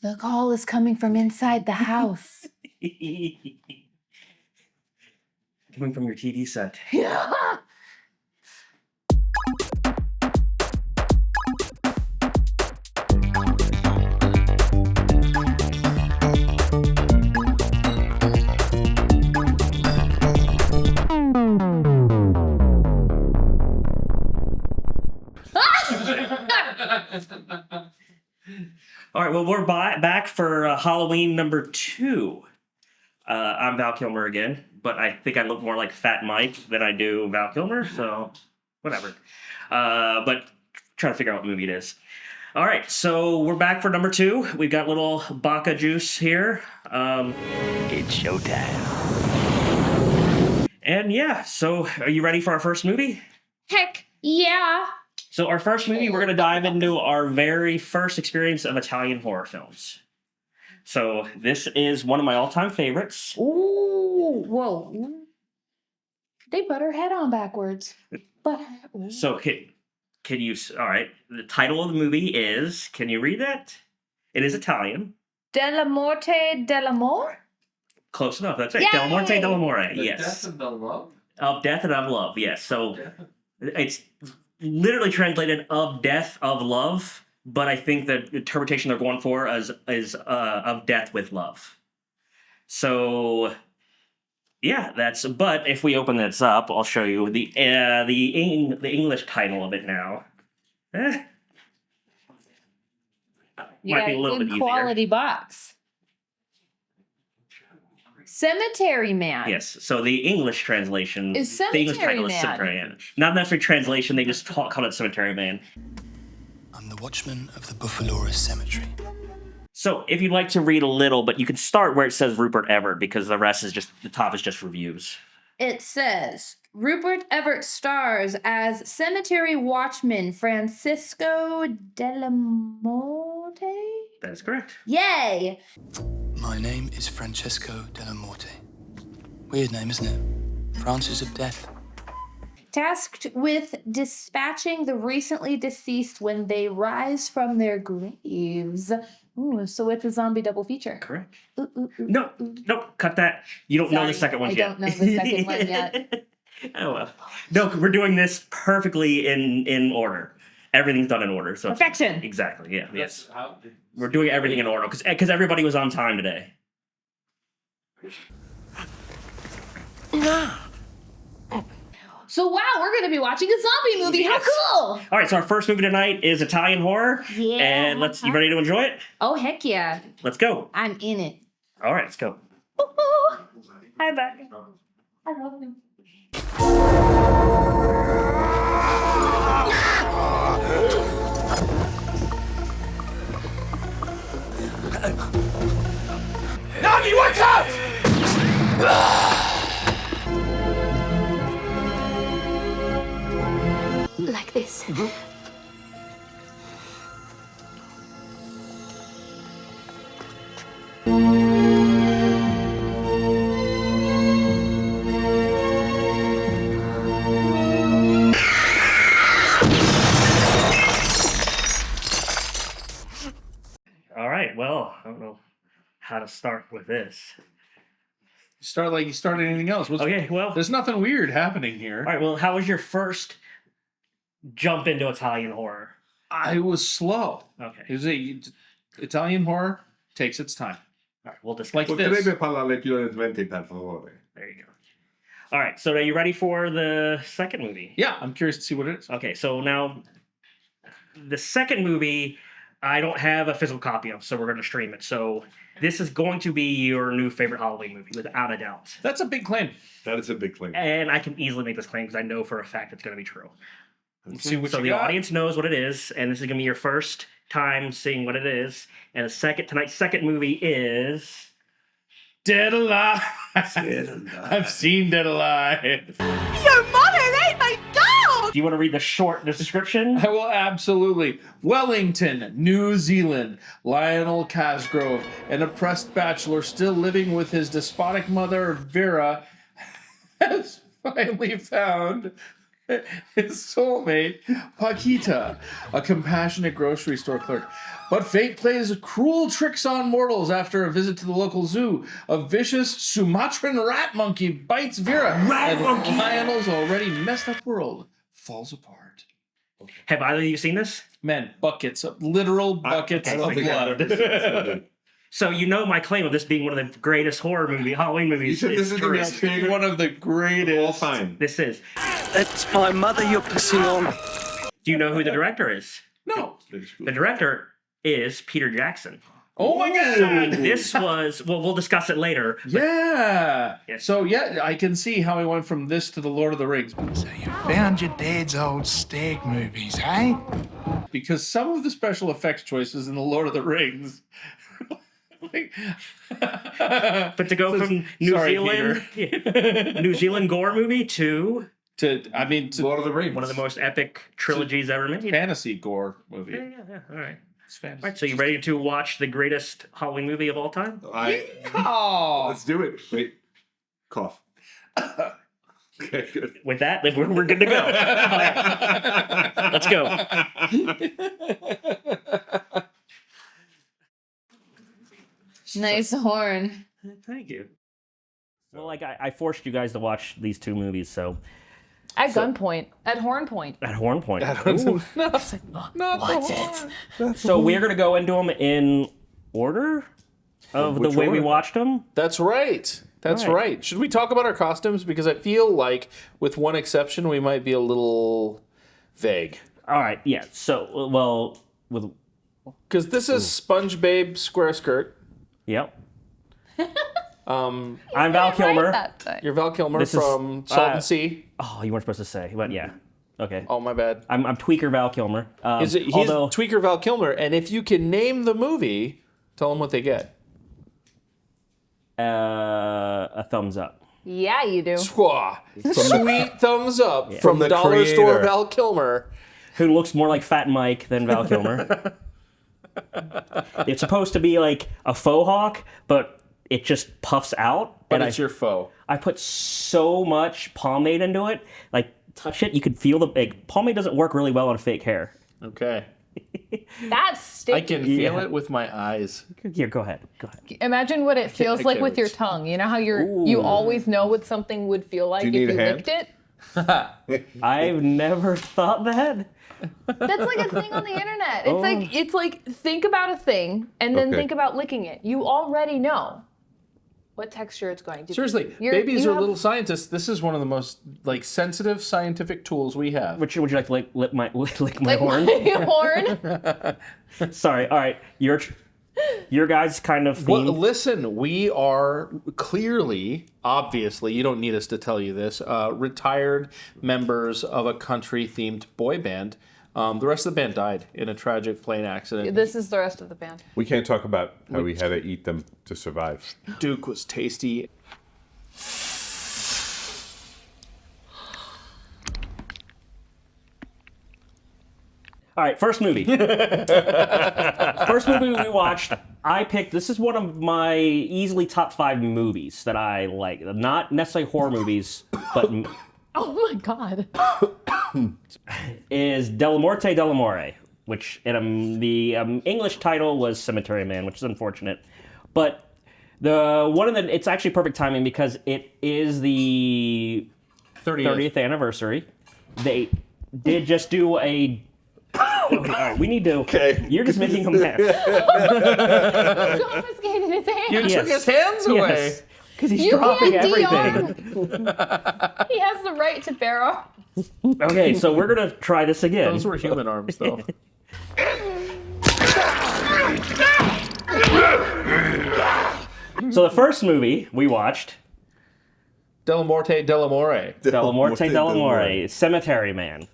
The call is coming from inside the house. Coming from your TV set. Yeah. All right, well, we're back for Halloween number 2. I'm Val Kilmer again, but I think I look more like Fat Mike than I do Val Kilmer, so whatever. But trying to figure out what movie it is. All right, so we're back for number 2. We've got little Baca juice here. It's showtime. And yeah, so are you ready for our first movie? Heck yeah. So our first movie, we're going to dive into our very first experience of Italian horror films. So this is one of my all-time favorites. Ooh, whoa. They put her head on backwards. But So can you, all right, the title of the movie is, can you read that? It is Italian. Dellamorte Dellamore? Close enough, that's right. Yay! Dellamorte Dellamore, yes. Death of the Love? Of Death and of Love, yes. So it's literally translated of Death of Love, but I think the interpretation they're going for is of Death with Love. So yeah, but if we open this up, I'll show you the English title of it now. You Might got be a little good bit easier. quality box. Cemetery Man. Yes, so the English translation Is the English Cemetery title is Man. Cemetery Man. Not necessarily translation, they just call it Cemetery Man. I'm the watchman of the Buffalora Cemetery. So if you'd like to read a little, but you can start where it says Rupert Everett, because the rest is just, the top is just reviews. It says, Rupert Everett stars as cemetery watchman Francisco Dellamorte? That is correct. Yay! My name is Francesco Dellamorte. Weird name, isn't it? Francis of Death. Tasked with dispatching the recently deceased when they rise from their graves. Ooh, so it's a zombie double feature. Correct. Ooh, ooh, ooh, No, ooh. no, cut that. You don't know the Sorry, second one I yet. don't know the second one yet. Oh well. No, we're doing this perfectly in order. Everything's done in order. So Perfection. Exactly. Yeah. Yes. How- We're doing everything in order because everybody was on time today. So wow, we're gonna be watching a zombie movie. Yes. How cool! All right. So our first movie tonight is Italian horror. Yeah. And you ready to enjoy it? Oh heck yeah. Let's go. I'm in it. All right. Let's go. Ooh. Hi, Becca. I love him. Nagi, what's up? Like this. All right. Well, I don't know how to start with this. Start like you start anything else. Okay. Well. There's nothing weird happening here. All right. Well, how was your first jump into Italian horror? I was slow. Okay. It was Italian horror takes its time. All right. We'll just Like this. Potrebbe parlare più lentamente, per favore. There you go. All right. So are you ready for the second movie? Yeah, I'm curious to see what it is. Okay. So now the second movie, I don't have a physical copy of, so we're going to stream it. So this is going to be your new favorite Halloween movie, without a doubt. That's a big claim. That is a big claim. And I can easily make this claim because I know for a fact it's going to be true. Let's see what So you the got. audience knows what it is, and this is going to be your first time seeing what it is. And tonight's second movie is Dead Alive. Dead Alive. I've seen Dead Alive. Your mother ate my dog! Do you want to read the short description? I will absolutely. Wellington, New Zealand. Lionel Casgrove, an oppressed bachelor still living with his despotic mother, Vera, has finally found his soulmate, Paquita, a compassionate grocery store clerk. But fate plays cruel tricks on mortals after a visit to the local zoo. A vicious Sumatran rat monkey bites Vera, and Lionel's already messed up world falls apart. Have either of you seen this? Man, literal buckets I don't of think I've blood. ever seen this. So you know my claim of this being one of the greatest Halloween You movies. said this is is my true. favorite One of the greatest. all time. This is. That's my mother you're pissing on. Do you know who the director is? No. The director is Peter Jackson. Oh my god. This was, well, we'll discuss it later. Yeah. Yes. So yeah, I can see how he went from this to the Lord of the Rings. So you found your dad's old stag movies, eh? Because some of the special effects choices in the Lord of the Rings. But to go from New Zealand gore movie to Lord of the Rings, one of the most epic trilogies ever made. fantasy gore movie. Yeah. All right. It's fantasy. All right. So you ready to watch the greatest Halloween movie of all time? Let's do it. Wait. Cough. Okay, good. With that, then we're good to go. All right. Let's go. Nice horn. Thank you. Well, like I forced you guys to watch these two movies, so At gunpoint. At horn point. at Horn Point. What's it? So we're gonna go into them in order of the way we watched them. That's right. That's Right. right. Should we talk about our costumes? Because I feel like, with one exception, we might be a little vague. All right. Yeah. So well, with Because this is Sponge Babe Square Skirt. yep. I'm Val Kilmer. You're Val Kilmer This is, from Salt and Sea. Oh, you weren't supposed to say, but yeah. Okay. Oh, my bad. I'm Tweaker Val Kilmer. He's although Tweaker Val Kilmer, and if you can name the movie, tell them what they get. a thumbs up. Yeah, you do. Swah. Sweet thumbs up from From the Dollar Store creator. Val Kilmer. Who looks more like Fat Mike than Val Kilmer. It's supposed to be like a faux hawk, but it just puffs out. But and it's your foe. I put so much pomade into it. Like, touch it, you could feel pomade doesn't work really well on fake hair. Okay. That's sticky. I can feel it with my eyes. Here, go ahead. Imagine what it feels I like can't with your wait. tongue. You know how you always know what something would feel like you if need you a hand? licked it? I've never thought that. That's like a thing on the internet. It's like think about a thing and then Okay. think about licking it. You already know what texture it's going to be. Seriously, babies are little scientists. This is one of the most sensitive scientific tools we have. Would you like to lick my like horn? my horn. Sorry. All right. Your guys' kind of Well, theme. listen, we are clearly, obviously, you don't need us to tell you this, retired members of a country-themed boy band. The rest of the band died in a tragic plane accident. This is the rest of the band. We can't talk about how we had to eat them to survive. Duke was tasty. All right, first movie. First movie we watched, I picked, this is one of my easily top 5 movies that I like. Not necessarily horror movies, but Oh my god. is Dellamorte Dellamore, which in the English title was Cemetery Man, which is unfortunate. But it's actually perfect timing because it is the 30th anniversary. They did just do a... Okay, all right, we need to... Okay. You're just making a mess. Confiscated his hand. You took his hands away. Yes, because he's You dropping can't everything. He has the right to bear arms. Okay, so we're going to try this again. Those were human arms, though. So the first movie we watched, Dellamorte Dellamore. Dellamorte Dellamore, Cemetery Man.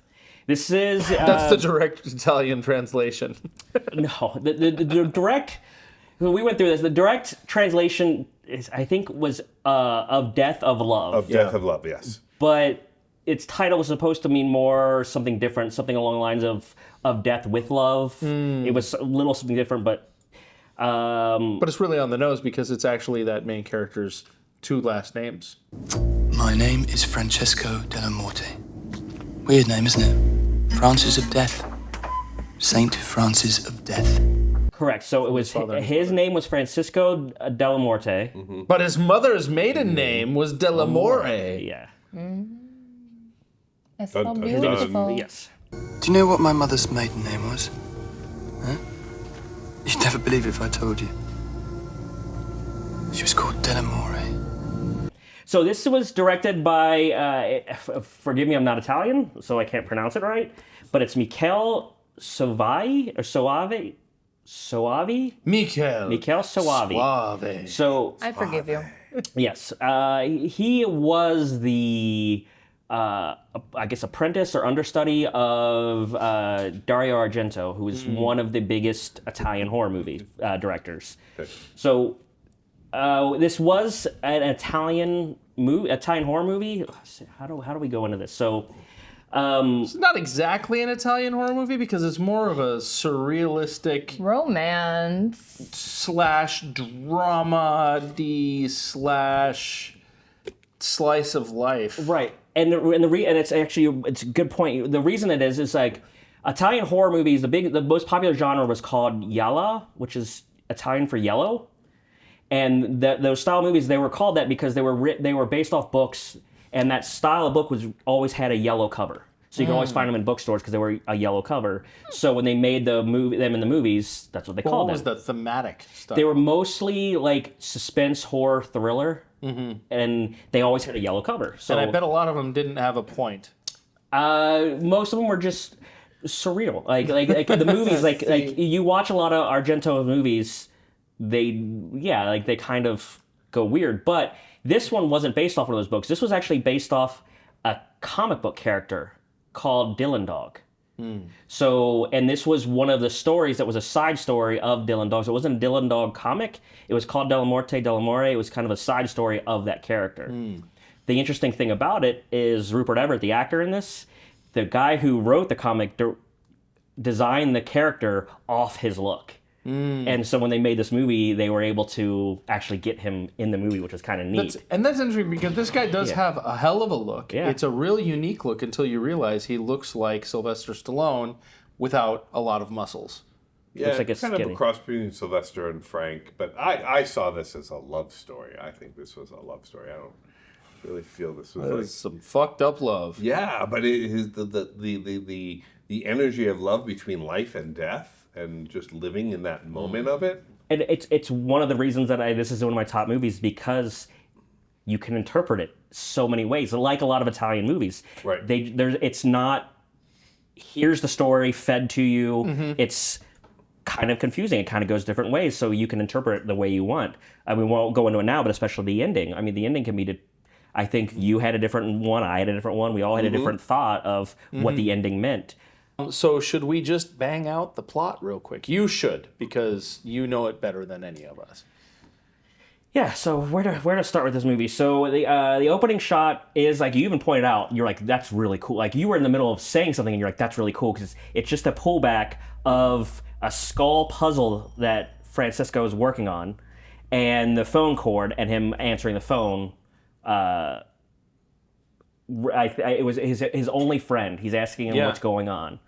This is... That's the direct Italian translation. No, the direct... We went through this. The direct translation, I think, was of Death of Love. Of Death of Love, yes. But its title was supposed to mean more something different, something along the lines of Death with Love. It was a little something different, but... But it's really on the nose because it's actually that main character's 2 last names. My name is Francesco Dellamorte. Weird name, isn't it? Francis of Death. Saint Francis of Death. Correct. So it was his name was Francisco Dellamorte. But his mother's maiden name was Dellamore. Yeah. It's so Dun, dun, beautiful. dun. Yes. Do you know what my mother's maiden name was? Huh? You'd never believe it if I told you. She was called Dellamore. So this was directed by, forgive me, I'm not Italian, so I can't pronounce it right, but it's Michele Soavi or Soavi. Soavi? Michele Soavi. Suave. So I forgive you. yes, he was the I guess apprentice or understudy of Dario Argento, who is one of the biggest Italian horror movie directors. Okay. So this was an Italian horror movie. How do we go into this? So. It's not exactly an Italian horror movie because it's more of a surrealistic Romance. slash drama-y slash slice of life. Right, and it's a good point. The reason it is like Italian horror movies. The most popular genre was called giallo, which is Italian for yellow, and those style movies, they were called that because they were based off books, and that style of book was always had a yellow cover. So you can always find them in bookstores because they were a yellow cover. So when they made them in the movies, that's what they called What was them. the thematic stuff? They were mostly like suspense, horror, thriller, and they always had a yellow cover. So and I bet a lot of them didn't have a point. most of them were just surreal. Like the movies, like you watch a lot of Argento movies, they kind of go weird. But this one wasn't based off one of those books. This was actually based off a comic book character called Dylan Dog. So, and this was one of the stories that was a side story of Dylan Dog. So it wasn't a Dylan Dog comic. It was called Dellamorte Dellamore. It was kind of a side story of that character. The interesting thing about it is Rupert Everett, the actor in this, the guy who wrote the comic designed the character off his look. And so when they made this movie, they were able to actually get him in the movie, which was kind of neat. That's interesting because this guy does have a hell of a look. Yeah. It's a real unique look until you realize he looks like Sylvester Stallone without a lot of muscles. Yeah, Looks like it's a kind of skinny. a cross between Sylvester and Frank, but I saw this as a love story. I think this was a love story. I don't really feel this was like Some fucked up love. yeah, but it is the energy of love between life and death and just living in that moment of it. And it's one of the reasons that this is one of my top movies, because you can interpret it so many ways. Like a lot of Italian movies, Right. It's not here's the story fed to you. It's kind of confusing. It kind of goes different ways, so you can interpret it the way you want. I mean, we won't go into it now, but especially the ending. I mean, the ending can be. I think you had a different one. I had a different one. We all had a different thought of what the ending meant. So should we just bang out the plot real quick? You should, because you know it better than any of us. Yeah, so where to start with this movie? So the opening shot is, like you even pointed out, you're like, that's really cool. Like you were in the middle of saying something and you're like, that's really cool, because it's just a pullback of a skull puzzle that Francisco is working on, and the phone cord and him answering the phone. It was his only friend. He's asking him what's going on.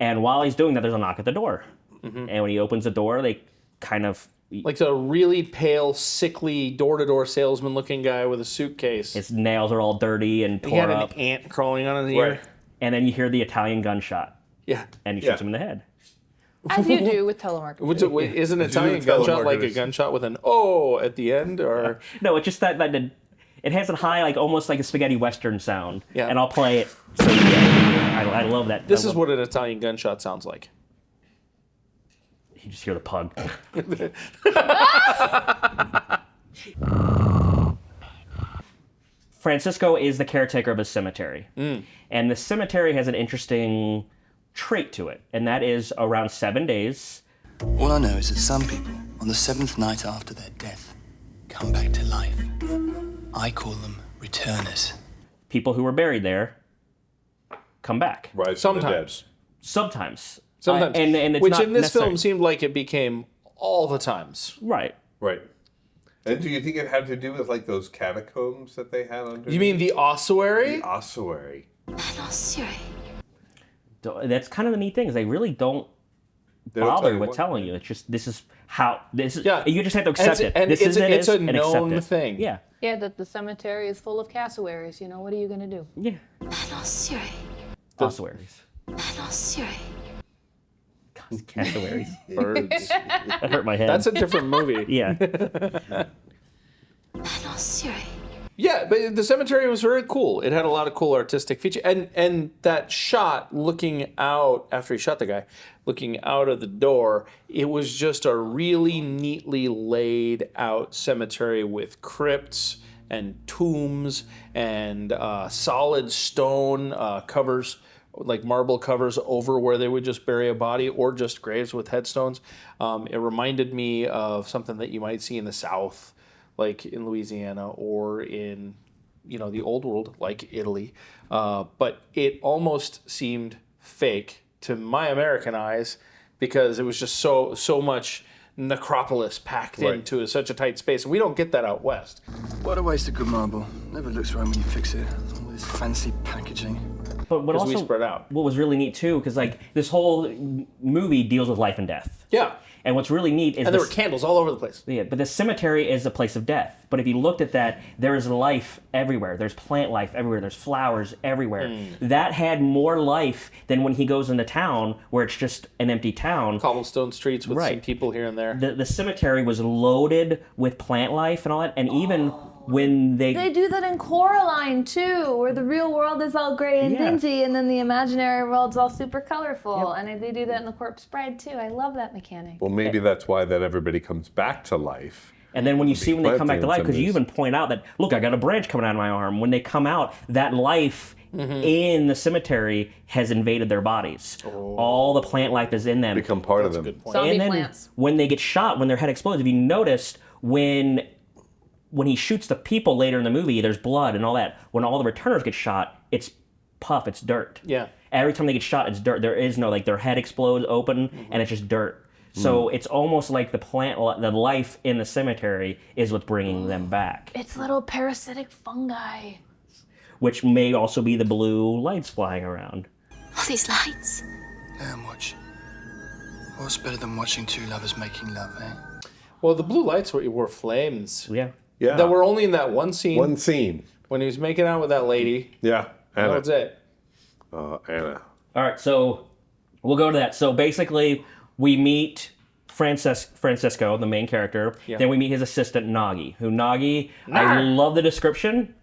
And while he's doing that, there's a knock at the door. And when he opens the door, they kind of... Like a really pale, sickly, door-to-door salesman-looking guy with a suitcase. His nails are all dirty and He tore had up. an ant crawling on his ear. And then you hear the Italian gunshot. Yeah. And he shoots him in the head. As you do with telemarketers. Is an Italian gunshot like a gunshot with an "oh" at the end, or No, it's just that it has a high, like almost like a spaghetti western sound. Yeah. And I'll play it. So yeah, I love that. this is what an Italian gunshot sounds like. You just hear the pug. Francisco is the caretaker of a cemetery. And the cemetery has an interesting trait to it, and that is around 7 days. All I know is that some people, on the seventh night after their death, come back to life. I call them returners. People who were buried there come back. Rise from the dead. Sometimes. Sometimes, And it's which not in this necessary. film seemed like it became all the times. Right. Right. And do you think it had to do with like those catacombs that they had under? You mean the ossuary? the ossuary? An ossuary. That's kind of the neat thing is they really don't They don't bother tell you with what. telling you. It's just this is how this is. Yeah. You just have to accept it. And This it's, is it it's is, a and accept known it. thing. Yeah. Yeah, that the cemetery is full of cassowaries. You know, what are you gonna do? Yeah. Rhinoceri. Ossuaries. Rhinoceri. Cassowaries. Birds. That hurt my head. That's a different movie. yeah. Rhinoceri. Yeah, but the cemetery was very cool. It had a lot of cool artistic features. And that shot looking out, after he shot the guy, looking out of the door, it was just a really neatly laid out cemetery with crypts and tombs and solid stone covers, like marble covers over where they would just bury a body, or just graves with headstones. It reminded me of something that you might see in the South, like in Louisiana, or in, the old world, like Italy. But it almost seemed fake to my American eyes because it was just so much necropolis packed into such a tight space. And we don't get that out west. What a waste of good marble. Never looks right when you fix it. All this fancy packaging. But what Because we also spread out. what was really neat too, because like this whole movie deals with life and death. Yeah. And what's really neat is And there were candles all over the place. Yeah, but the cemetery is a place of death. But if you looked at that, there is life everywhere. There's plant life everywhere. There's flowers everywhere. That had more life than when he goes into town, where it's just an empty town. Cobblestone streets with some people here and there. The cemetery was loaded with plant life and all that. And even when They do that in Coraline too, where the real world is all gray and Yeah. dingy, and then the imaginary world's all super colorful. And they do that in the Corpse Bride too. I love that mechanic. Well, maybe that's why that everybody comes back to life. And then when you see when they come back to life, because you planting even point out that, look, I got a branch coming out of my arm. When they come out, that life in the cemetery has invaded their bodies. All the plant life is in them. become part of them. Zombie And then plants. when they get shot, when their head explodes, if you noticed, when he shoots the people later in the movie, there's blood and all that. When all the returners get shot, it's puff, it's dirt. Yeah. Every time they get shot, it's dirt. There is no, like, their head explodes open, and it's just dirt. So it's almost like the life in the cemetery is what's bringing them back, It's little parasitic fungi. which may also be the blue lights flying around. All these lights. Watch. What's better than watching two lovers making love, eh? Well, the blue lights were flames. Yeah. Yeah. That were only in that one scene. One scene. When he was making out with that lady. Yeah. That Anna. was it. Anna. All right, so we'll go to that. So basically, we meet Francisco, the main character. Yeah. Then we meet his assistant, Nagi. I love the description.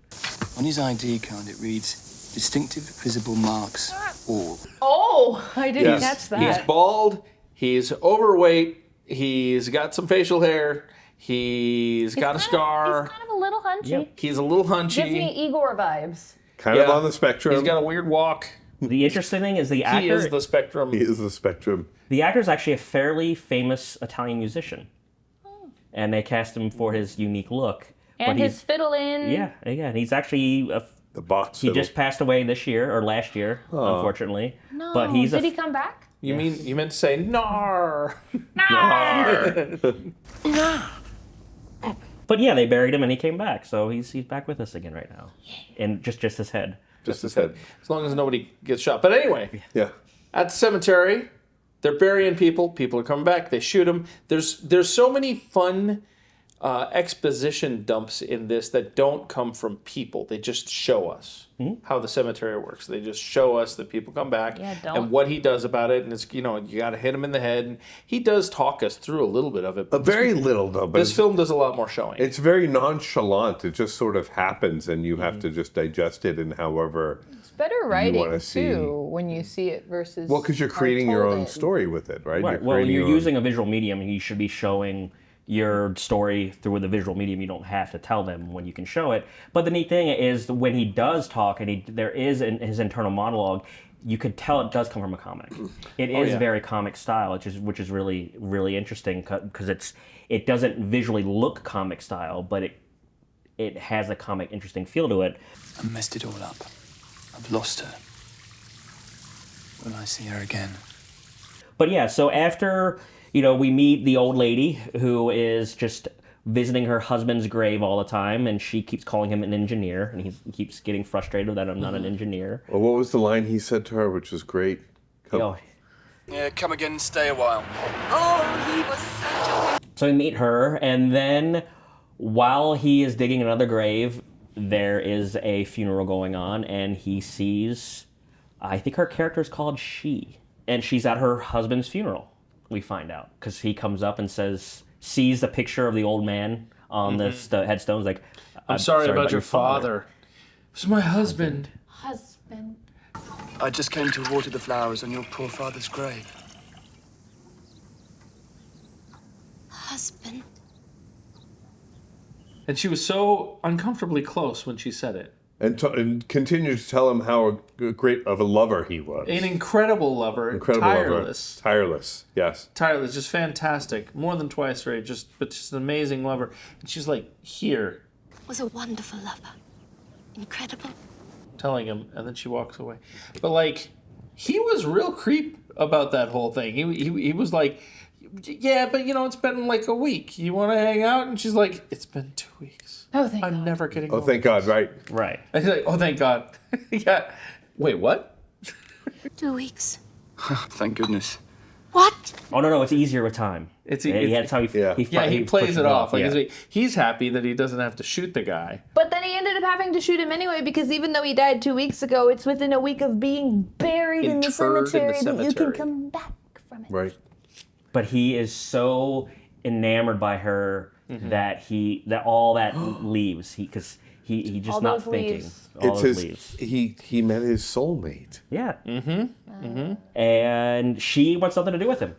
On his ID card, it reads, distinctive visible marks, all. Oh, I didn't Yes. catch that. He's bald. He's overweight. He's got some facial hair. He's got a scar. He's kind of a little hunchy. Yep. He's a little Gives hunchy. me Igor vibes. Kind of on the spectrum. He's got a weird walk. The interesting thing is the He actor. is the spectrum. He is the spectrum. The actor is actually a fairly famous Italian musician, and they cast him for his unique look. And his fiddle in. Yeah. And he's actually The box. he fiddle. just passed away this year or last year, unfortunately. No. But he's Did he come back? You meant to say nar. But yeah, they buried him and he came back, so he's back with us again right now, and just his head. Just his head. As long as nobody gets shot. But anyway, Yeah. at the cemetery, they're burying people. People are coming back. They shoot them. There's so many fun exposition dumps in this that don't come from people. They just show us how the cemetery works. They just show us that people come back and what he does about it. And it's, you got to hit him in the head. And he does talk us through a little bit of it. A very little, though. But This film does a lot more showing. it's very nonchalant. It just sort of happens, and you have to just digest it in however. It's better writing wanna see- too when you see it versus. Well, because you're how creating your told own it. story with it, right? Right. Well, when creating you're your own- using a visual medium, you should be showing your story through the visual medium. You don't have to tell them when you can show it. But the neat thing is when he does talk and there is in his internal monologue, you could tell it does come from a comic. It is very comic style, which is really, really interesting because it doesn't visually look comic style, but it has a comic interesting feel to it. I messed it all up. I've lost her. Will I see her again? But yeah, so after, we meet the old lady who is just visiting her husband's grave all the time, and she keeps calling him an engineer, and he keeps getting frustrated that I'm not an engineer. Well, what was the line he said to her, which was great? Yeah, come again and stay a while. So we meet her, and then while he is digging another grave, there is a funeral going on, and he sees, I think her character is called She, and she's at her husband's funeral, we find out, because he comes up and sees the picture of the old man on the headstones, like, I'm sorry about your father. This is my husband. Husband. I just came to water the flowers on your poor father's grave. Husband. And she was so uncomfortably close when she said it. And continued to tell him how great of a lover he was. An incredible lover. Tireless. Tireless, yes. Tireless, just fantastic. More than twice, right? But just an amazing lover. And she's like, here. Was a wonderful lover. Incredible. Telling him, and then she walks away. But like, he was real creep about that whole thing. He was like, yeah, but you know, it's been like a week. You want to hang out? And she's like, it's been 2 weeks. Oh, thank I'm God. never getting Oh, over thank God, right. Right. And he's like, oh, thank God. Yeah. Wait, what? 2 weeks. Thank goodness. What? Oh, no, it's easier with time. That's how he plays it off. Like, yeah. he's happy that he doesn't have to shoot the guy. But then he ended up having to shoot him anyway because even though he died 2 weeks ago, it's within a week of being buried in the cemetery that you can come back from it. Right. But he is so enamored by her that all that leaves. Because he just All not those thinking. leaves. All It's those his, leaves. he met his soulmate. Yeah. And she wants something to do with him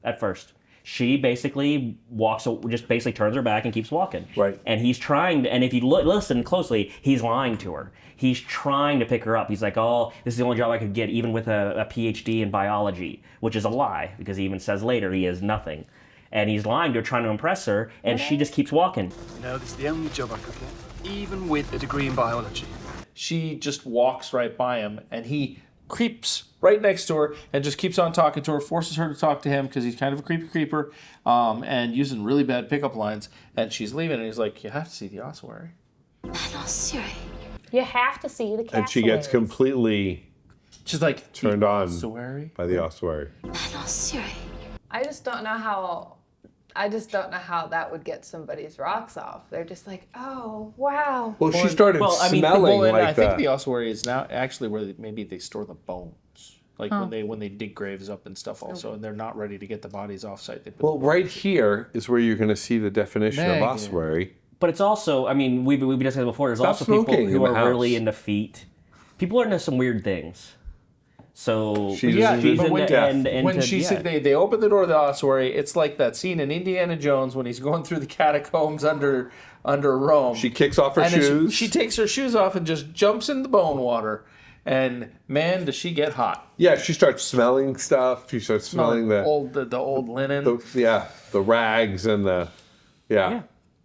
at first. She basically basically turns her back and keeps walking. Right. And he's trying to, and if you listen closely, he's lying to her. He's trying to pick her up. He's like, oh, this is the only job I could get, even with a PhD in biology, which is a lie, because he even says later he has nothing. And he's lying to her, trying to impress her, and she just keeps walking. You know, this is the only job I could get, even with a degree in biology. She just walks right by him, and he creeps right next to her and just keeps on talking to her, forces her to talk to him because he's kind of a creepy creeper, and using really bad pickup lines. And she's leaving, and he's like, you have to see the ossuary. An ossuary. You have to see the cassowaries. And she gets completely She's like, turned on ossuary? by the ossuary. An ossuary. I just don't know how that would get somebody's rocks off. They're just like, oh, wow. Well, she started smelling like I think the ossuary is now actually where maybe they store the bones. Like when they dig graves up and stuff also, and they're not ready to get the bodies off-site. They put Well, right here is where you're going to see the definition of ossuary. But it's also, I mean, we've discussed it before, there's also people who are really into feet. People are into some weird things. So She's yeah, into but when, death. when she said they open the door of the ossuary, it's like that scene in Indiana Jones when he's going through the catacombs under Rome. She kicks off her and then shoes. She takes her shoes off and just jumps in the bone water. And man, does she get hot! Yeah, she starts smelling stuff. She starts smelling the old linen. The rags and the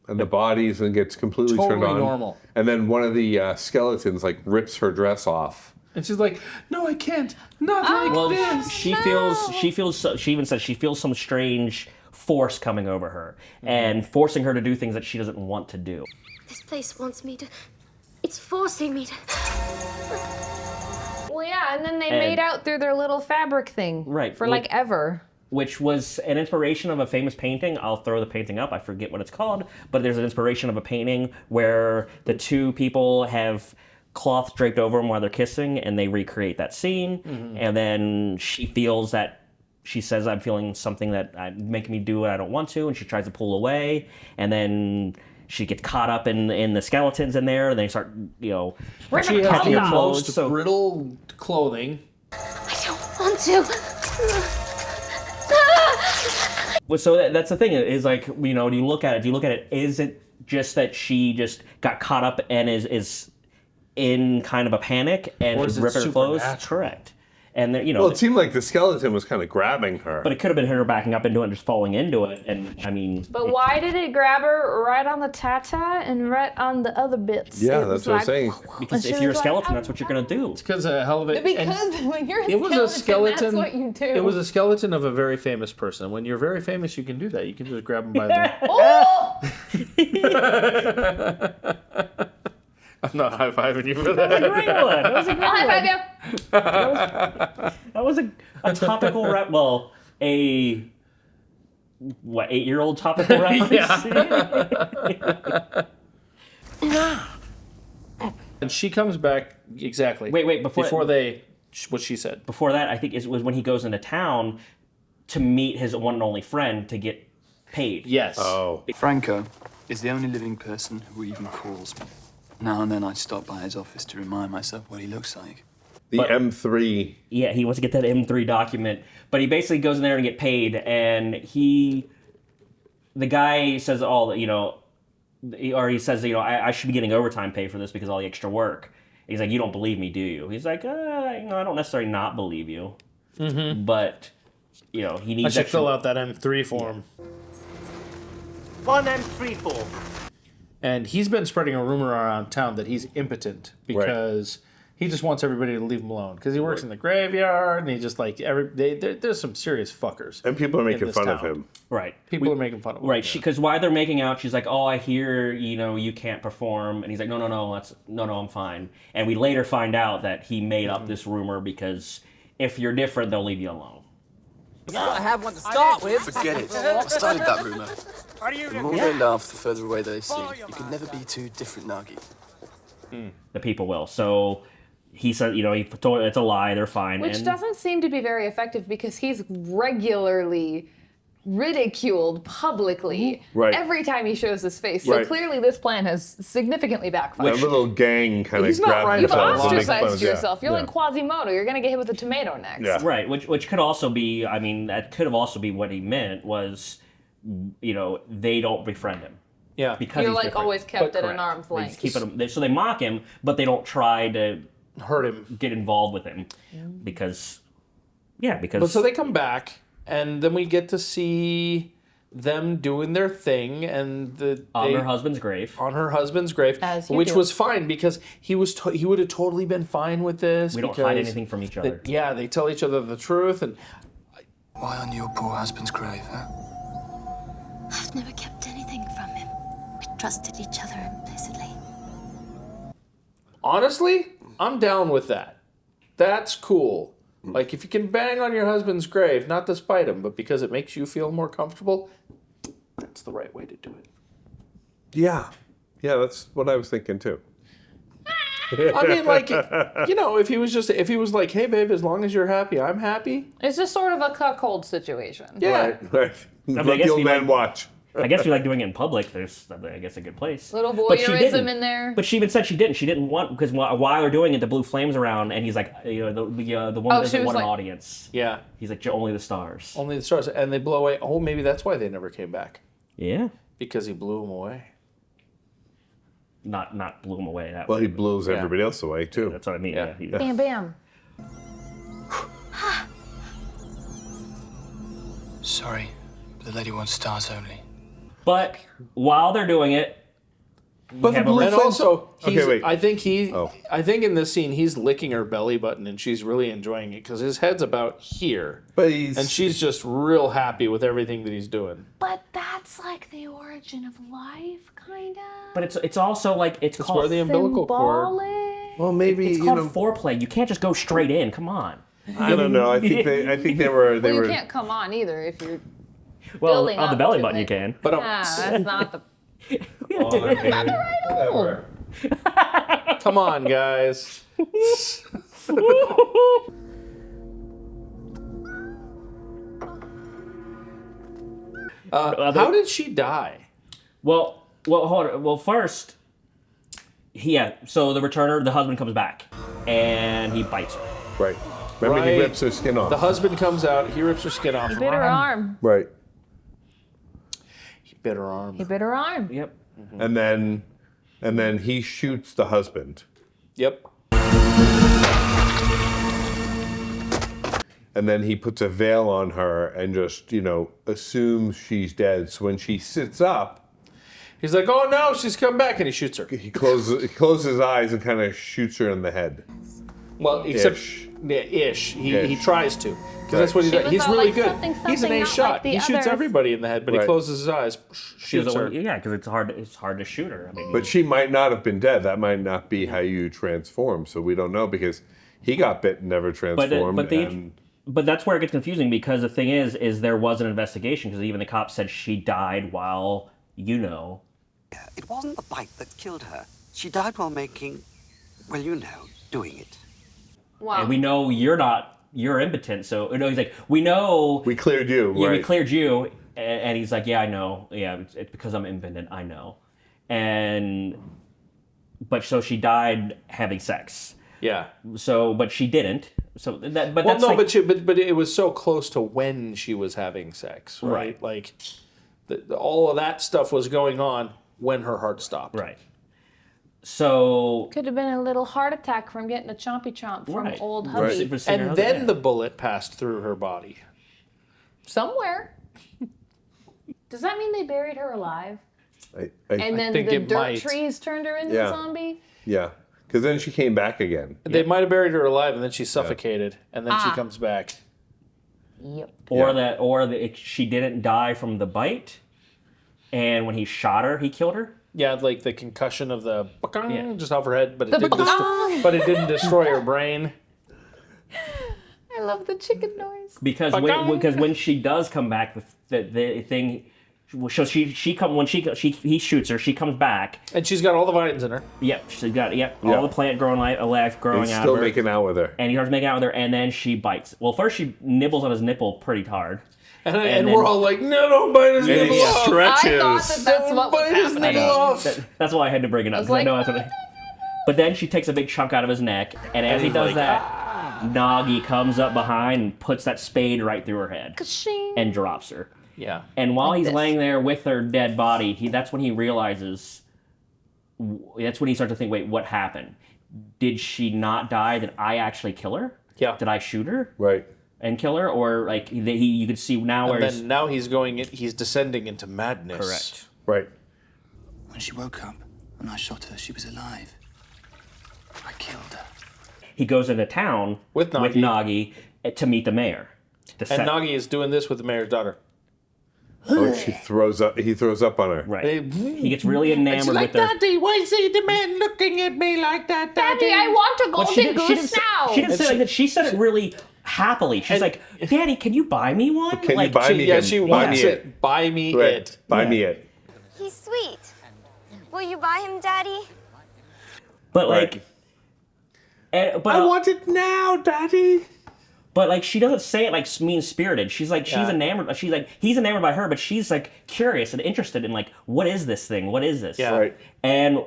and the bodies, and gets completely turned on. Totally normal. And then one of the skeletons like rips her dress off. And she's like, "No, I can't. Not like this." She even says she feels some strange force coming over her and forcing her to do things that she doesn't want to do. This place wants me to. It's forcing me to. Well, yeah, and then they made out through their little fabric thing. Right. For like ever. Which was an inspiration of a famous painting. I'll throw the painting up. I forget what it's called. But there's an inspiration of a painting where the two people have cloth draped over them while they're kissing, and they recreate that scene. And then she says, I'm feeling something that making me do what I don't want to, and she tries to pull away. And then she gets caught up in the skeletons in there, and they start, She has the most brittle clothing. I don't want to. Well, so that's the thing, is like, you know, do you look at it, is it just that she just got caught up and is in kind of a panic and is ripping her clothes? Correct. And then, you know, well, it seemed like the skeleton was kind of grabbing her. But it could have been her backing up into it and just falling into it. And I mean, But why did it grab her right on the tata and right on the other bits? Yeah, It that's was what I'm like- saying. because And if she you're a was like, skeleton, that's what you're gonna do. It's because a hell of it. Because when you're It was a skeleton. that's what you do. It was a skeleton of a very famous person. When you're very famous, you can do that. You can just grab them by the. Oh! I'm not high fiving you for That was a that. great one. That was a great I'll high five you. That was a a topical a 8-year-old topical reference. And she comes back exactly. Wait, before what she said. Before that, I think it was when he goes into town to meet his one and only friend to get paid. Yes. Oh. Franco is the only living person who even calls me. Now and then I stop by his office to remind myself what he looks like. The M3. Yeah, he wants to get that M3 document, but he basically goes in there and get paid, and the guy says, he says, I should be getting overtime pay for this because of all the extra work. He's like, you don't believe me, do you? He's like, I don't necessarily not believe you, but he needs. I should fill out that M3 form. One M3 form. And he's been spreading a rumor around town that he's impotent because he just wants everybody to leave him alone because he works in the graveyard and he just there's some serious fuckers. And people are making fun of him. Right. People are making fun of him. Right. Because while they're making out, she's like, "Oh, I hear you can't perform," and he's like, "No, I'm fine." And we later find out that he made up this rumor because if you're different, they'll leave you alone. You gotta have one to start with. Forget it. I started that rumor. The more they laugh, the further away they seem. You can never be too different, Nagi. The people will. So he said, he told it's a lie. They're fine. Which doesn't seem to be very effective because he's regularly ridiculed publicly every time he shows his face. So clearly this plan has significantly backfired. That little gang kind of grabbed You've themselves. ostracized yourself. You're like Quasimodo. You're going to get hit with a tomato next. Yeah. Right, which could also be, that could have also been what he meant was, they don't befriend him. Yeah. Because You're he's like different. always kept at an Correct. arm's They length. just keep it, so they mock him, but they don't try to hurt him, get involved with him because. But so they come back, and then we get to see them doing their thing, and on her husband's grave. On her husband's grave, As you which do. was fine because he would have totally been fine with this. We don't hide anything from each other. They tell each other the truth, and Why on your poor husband's grave, huh? I've never kept anything from him. We trusted each other implicitly. honestly, I'm down with that. That's cool. Like, if you can bang on your husband's grave, not to spite him, but because it makes you feel more comfortable, that's the right way to do it. Yeah. Yeah, that's what I was thinking too. I mean, like, if he was like, hey, babe, as long as you're happy, I'm happy. It's just sort of a cuckold situation. Yeah. Right. Let the old man watch. I guess we like doing it in public. There's, I guess, a good place. Little But she voyeurism didn't. in there. But she even said she didn't. She didn't want, because while they're doing it, the blue flames around, and he's like, the woman doesn't want an audience. Yeah. He's like, only the stars. Only the stars. And they blow away. Oh, maybe that's why they never came back. Yeah. Because he blew them away. Not blew him away. That Well, way. he blows everybody else away too. That's what I mean. Yeah. Bam, bam. Sorry, but the lady wants stars only. But while they're doing it, But and also, Okay, wait. I think in this scene he's licking her belly button and she's really enjoying it because his head's about here, and she's just real happy with everything that he's doing. But that's like the origin of life, kind of. But it's also like it's called where the umbilical cord. Well, maybe it's called foreplay. You can't just go straight in. Come on. I don't know. I think they were. Well, you can't come on either if you're. Well, building on the up belly to button it. you can. But that's not the. Whatever. Come on, guys. How did she die? Well, hold on. Well, first, so the returner, the husband comes back, and he bites her. Right. Remember, he rips her skin off. The husband comes out. He rips her skin off. He bit her arm. Right. He bit her arm. He bit her arm. Yep. And then he shoots the husband. Yep. And then he puts a veil on her and just, assumes she's dead. So when she sits up, he's like, "Oh no, she's come back," and he shoots her. He closes his eyes and kind of shoots her in the head. Well, except ish. He tries to, because that's what he does. He's really good. He's an ace shot. He shoots everybody in the head, but he closes his eyes, shoots her. Yeah, because it's hard to shoot her. I mean, But she might not have been dead. That might not be how you transform. So we don't know because he got bit and never transformed. But that's where it gets confusing because the thing is there was an investigation because even the cops said she died while, It wasn't the bite that killed her. She died while making, doing it. Wow. And we know you're impotent. So he's like, we know. We cleared you, Yeah, right. we cleared you. And he's like, yeah, I know. Yeah, it's because I'm impotent. I know. But so she died having sex. Yeah. So, but she didn't. So that, but Well, that's no, like, but it was so close to when she was having sex, right? Like, all of that stuff was going on when her heart stopped. Right. So Could have been a little heart attack from getting a chompy chomp from old hubby. And then the bullet passed through her body. Somewhere. Does that mean they buried her alive? And then think the it dirt might. trees turned her into a zombie? Yeah, because then she came back again. They might have buried her alive, and then she suffocated, and then she comes back. Yep. Or she didn't die from the bite, and when he shot her, he killed her. Yeah, like the concussion of the just off her head, but The it didn't destroy her brain. I love the chicken noise. Because when she does come back, the thing. So he shoots her. She comes back, and she's got all the vines in her. Yep, she's got all the plant growing life growing He's out. still of her. making out with her. And he starts making out with her, and then she bites. Well, first she nibbles on his nipple pretty hard, and then, we're all like, "No, don't bite his nipple off." I thought that's what was happening. I know. That's why I had to bring it up. was 'Cause I like, know that's what but then she takes a big chunk out of his neck, and as he he's does like, that, Nagi comes up behind and puts that spade right through her head Ka-shing. and drops her. Yeah. And while Like he's this. laying there with her dead body, that's when he realizes. That's when he starts to think, wait, what happened? Did she not die? Did I actually kill her? Yeah. Did I shoot her? Right. And kill her? Or like you could see now where And then now he's descending into madness. Correct. Right. When she woke up and I shot her, she was alive. I killed her. he goes into town with Nagi to meet the mayor. And Nagi is doing this with the mayor's daughter. Oh, she throws up. He throws up on her. Right. He gets really enamored with her. Daddy, why is the man looking at me like that, Daddy, I want a golden goose now. She didn't say like that. She said it really happily. She's like, Daddy, can you buy me one? Can like, you buy me? Yeah, him? she Buy wants me it. Buy me Right. it. Buy me it. He's sweet. Will you buy him, Daddy? But like, but I want it now, Daddy. But like, she doesn't say it like mean spirited. She's like, she's enamored. She's like, he's enamored by her, but she's like curious and interested in like, what is this thing? What is this? Yeah. Right. And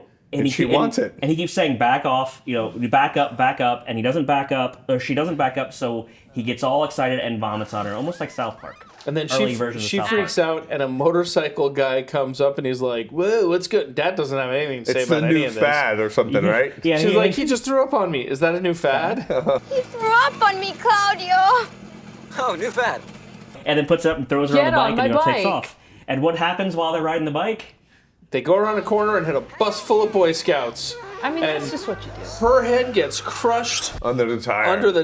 she wants it. And he keeps saying, back off, back up, and he doesn't back up, or she doesn't back up, so he gets all excited and vomits on her, almost like South Park. And then Early she versions of South freaks out, and a motorcycle guy comes up and he's like, "Whoa, what's good?" Dad doesn't have anything to say It's about the any new of this. fad or something, right? Yeah, She's like, "He just threw up on me. Is that a new fad?" He threw up on me, Claudio. Oh, new fad. And then puts it up and throws her Get on the on bike my and takes bike. off. And what happens while they're riding the bike? They go around a corner and hit a bus full of Boy Scouts. I mean, And that's just what you do. Her head gets crushed Under the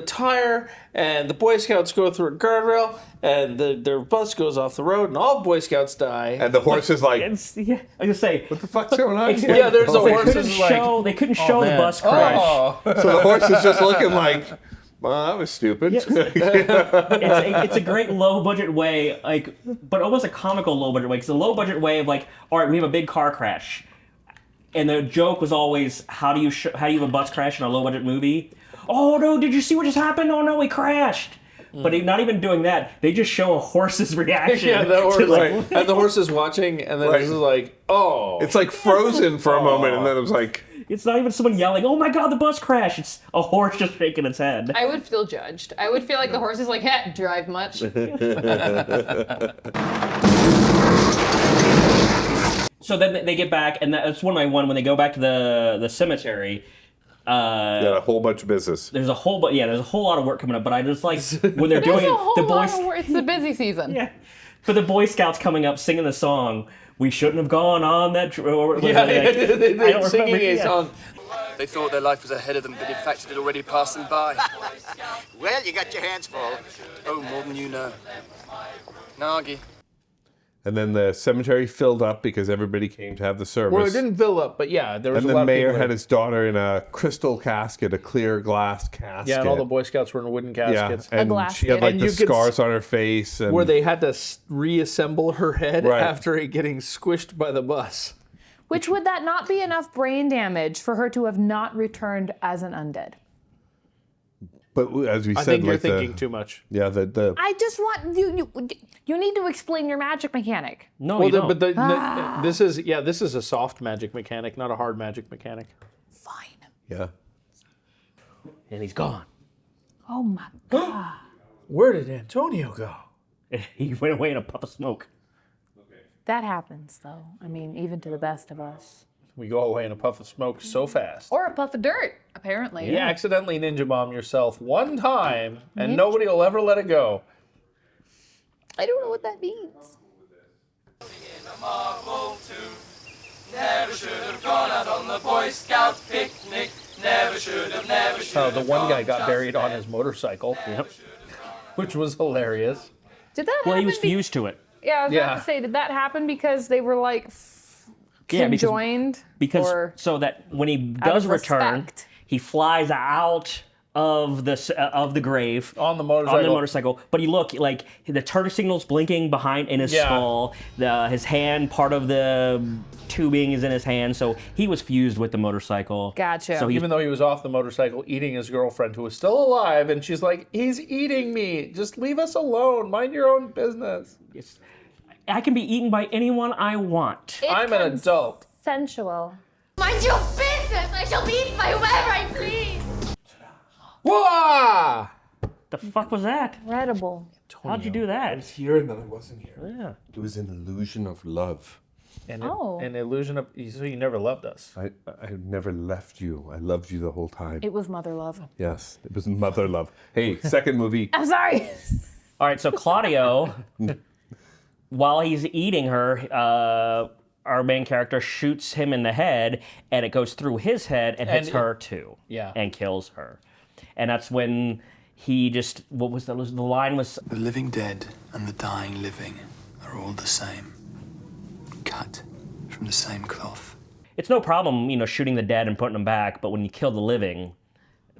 tire. and the Boy Scouts go through a guardrail, and their bus goes off the road, and all Boy Scouts die. And the horse is like, Yeah, I just say, what the fuck's going on here? Yeah, there's a they horse couldn't is like, show, they couldn't show the man. bus crash. Oh. So the horse is just looking like, well, that was stupid. It's a great low budget way, like, but almost a comical low budget way. It's a low budget way of like, all right, we have a big car crash, and the joke was always, how do you have a bus crash in a low budget movie? Oh no, did you see what just happened? Oh no, we crashed. But not even doing that, they just show a horse's reaction. Yeah, the horse, to, like, and the horse is watching, and then Right. this is like, oh. It's like frozen for a moment, and then it was like, it's not even someone yelling, "Oh my god, the bus crashed!" It's a horse just shaking its head. I would feel judged. I would feel like the horse is like, "Heh, drive much." So then they get back, and that's one by one when they go back to the cemetery. a whole bunch of business. There's a whole lot of work coming up, but I just like when they're There's doing a it. whole The lot boys, of work. It's the busy season. yeah, for the Boy Scouts coming up singing the song. We shouldn't have gone on that. They're singing a song. They thought their life was ahead of them, but in fact it had already passed them by. Well, you got your hands full. Oh, more than you know. Nagi. And then the cemetery filled up because everybody came to have the service. Well, it didn't fill up, but yeah, there was and a lot the of mayor people had there. his daughter in a crystal casket, a clear glass casket. Yeah, and all the Boy Scouts were in wooden caskets. Yeah, and she had like And the you could scars on her face. And where they had to reassemble her head Right. after it getting squished by the bus. Which would that not be enough brain damage for her to have not returned as an undead? But as we I said, think you're like thinking too much. Yeah, the I just want you need to explain your magic mechanic. No, well, you don't. But this is a soft magic mechanic, not a hard magic mechanic. yeah. And he's gone. Oh my god. Where did Antonio go? He went away in a puff of smoke. That happens though. I mean, even to the best of us. We go away in a puff of smoke so fast. Or a puff of dirt, apparently. You accidentally ninja bomb yourself one time, and nobody will ever let it go. I don't know what that means. Never should have gone out on the Boy Scout picnic. Never should have, never should have. The one guy got buried on his motorcycle. Yep. Which was hilarious. Did that Well, happen? he was fused to it. Yeah, I was about to say, did that happen because they were like Yeah, conjoined? Because or so that when he out does of return, respect? he flies out of the grave on the motorcycle. But you look like the turn signal's blinking behind in his Yeah. skull. His hand, part of the tubing is in his hand, so he was fused with the motorcycle. Gotcha. So Even though he was off the motorcycle eating his girlfriend who was still alive, and she's like, he's eating me. Just leave us alone. Mind your own business. I can be eaten by anyone I want. I'm an adult. Sensual. Mind your business! I shall be eaten by whomever I please! Whoa! The fuck was that? Incredible. How'd you do I that? was here and then I wasn't here. Yeah. It was an illusion of love. And Oh. an illusion of, so you never loved us. I never left you. I loved you the whole time. It was mother love. Yes, it was mother love. Hey, second movie. I'm sorry. All right, so Claudio, while he's eating her, our main character shoots him in the head, and it goes through his head and hits her too. Yeah. And kills her. And that's when he just, what was the line was... The living dead and the dying living are all the same. Cut from the same cloth. It's no problem, shooting the dead and putting them back, but when you kill the living,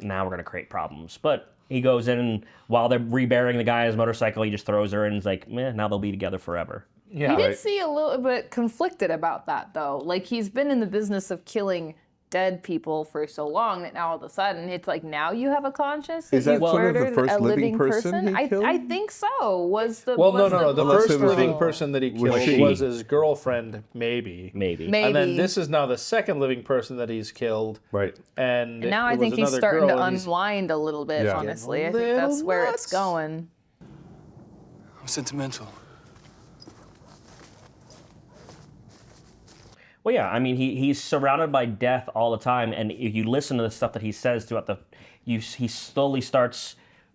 now we're going to create problems. But he goes in, and while they're reburying the guy on his motorcycle, he just throws her in and is like, now they'll be together forever. Yeah. He did see a little bit conflicted about that, though. Like, he's been in the business of killing dead people for so long that now all of a sudden it's like, now you have a conscience? Is that you've sort of the murdered first a living person he killed? I think so. Well, no. The Unless first it was living a- person that he was killed she. was his girlfriend, maybe. Maybe. And then this is now the second living person that he's killed. Right. And And now I it think was he's another starting girl, to and he's- unwind a little bit, Yeah. honestly. I Getting a think that's little where nuts. it's going. I'm sentimental. Well, yeah, I mean, he's surrounded by death all the time, and if you listen to the stuff that he says throughout he slowly starts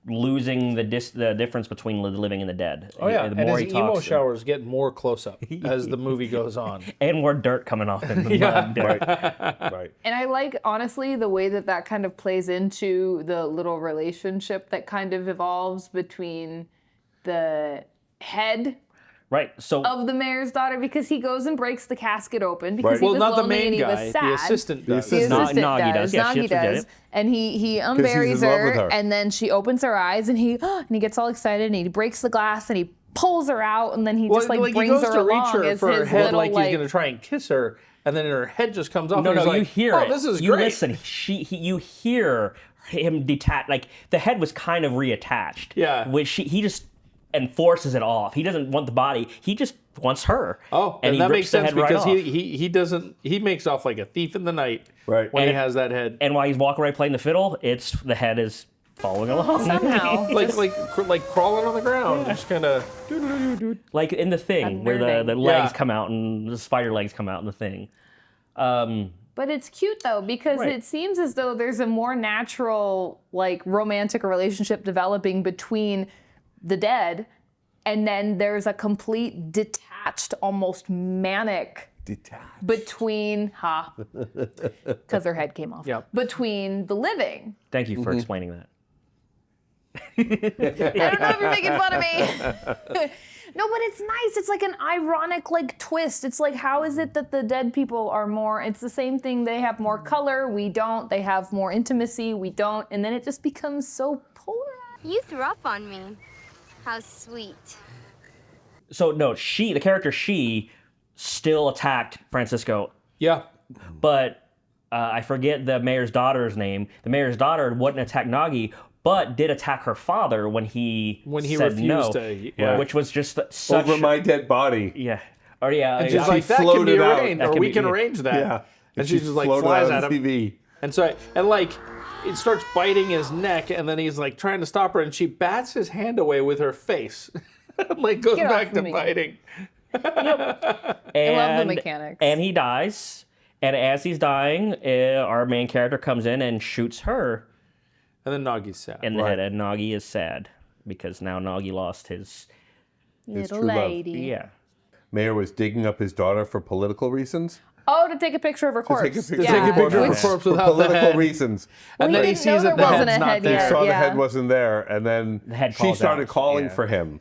losing the difference between the living and the dead. Oh yeah, The and more his he emo talks, showers get more close up as the movie goes on. and more dirt coming off in the mud. Right. And I like, honestly, the way that kind of plays into the little relationship that kind of evolves between the head Right. So of the mayor's daughter, because he goes and breaks the casket open because Right. he Well, was not the lonely main and he guy, was the sad. assistant does. The assistant Nagi does. does. Yes, Nagi yes, I get does. it. And he he's unburies in love with her, her. and then she opens her eyes, and he gets all excited, and he breaks the glass, and he pulls her out, and then he just he brings goes her to reach along her as for her his head little like he's gonna try and kiss her, and then her head just comes off. no, and he's no, like, you hear oh, it. this is you great. listen. You hear him detach. Like the head was kind of reattached. Yeah. Which he just enforces it off. He doesn't want the body. He just wants her. Oh, and and he that rips makes the sense head right because off. he doesn't. He makes off like a thief in the night. Right. When he And- has that head. And while he's walking around playing the fiddle, the head is following along somehow. like crawling on the ground, just kind of. like in the thing where the Unnerving. legs Yeah. come out and the spider legs come out in the thing. But it's cute though, because Right. it seems as though there's a more natural, like, romantic relationship developing between the dead, and then there's a complete detached, almost manic between because her head came off. Yep. Between the living. Thank you for explaining that. I don't know if you're making fun of me. No, but it's nice. It's like an ironic like twist. It's like, how is it that the dead people are more? It's the same thing. They have more color. We don't. They have more intimacy. We don't. And then it just becomes so polarized. You threw up on me. How sweet. So no, the character she still attacked Francisco. Yeah. But I forget the mayor's daughter's name. The mayor's daughter wouldn't attack Nagi, but did attack her father when he said refused no, to, which was just such over my dead body. Yeah. Or yeah. And she's like, that can be arranged, or we can arrange that. Yeah. And she just like flies at him. TV. And so, like, it starts biting his neck, and then he's like trying to stop her, and she bats his hand away with her face. Like, goes Get back off to me. biting. I love the mechanics. And he dies. And as he's dying, our main character comes in and shoots her. And then Nagi's sad. In the head. And Nagi is sad because now Nagi lost his Little true love. lady. Yeah. Mayor was digging up his daughter for political reasons. Oh, to take a picture of her corpse. To take a picture Yeah. of her corpse for without the political head. reasons. Well, And then he didn't know sees that there the wasn't head's a not head there. yet. He saw the Yeah. head wasn't there, and then The head she calls started out. calling Yeah. for him.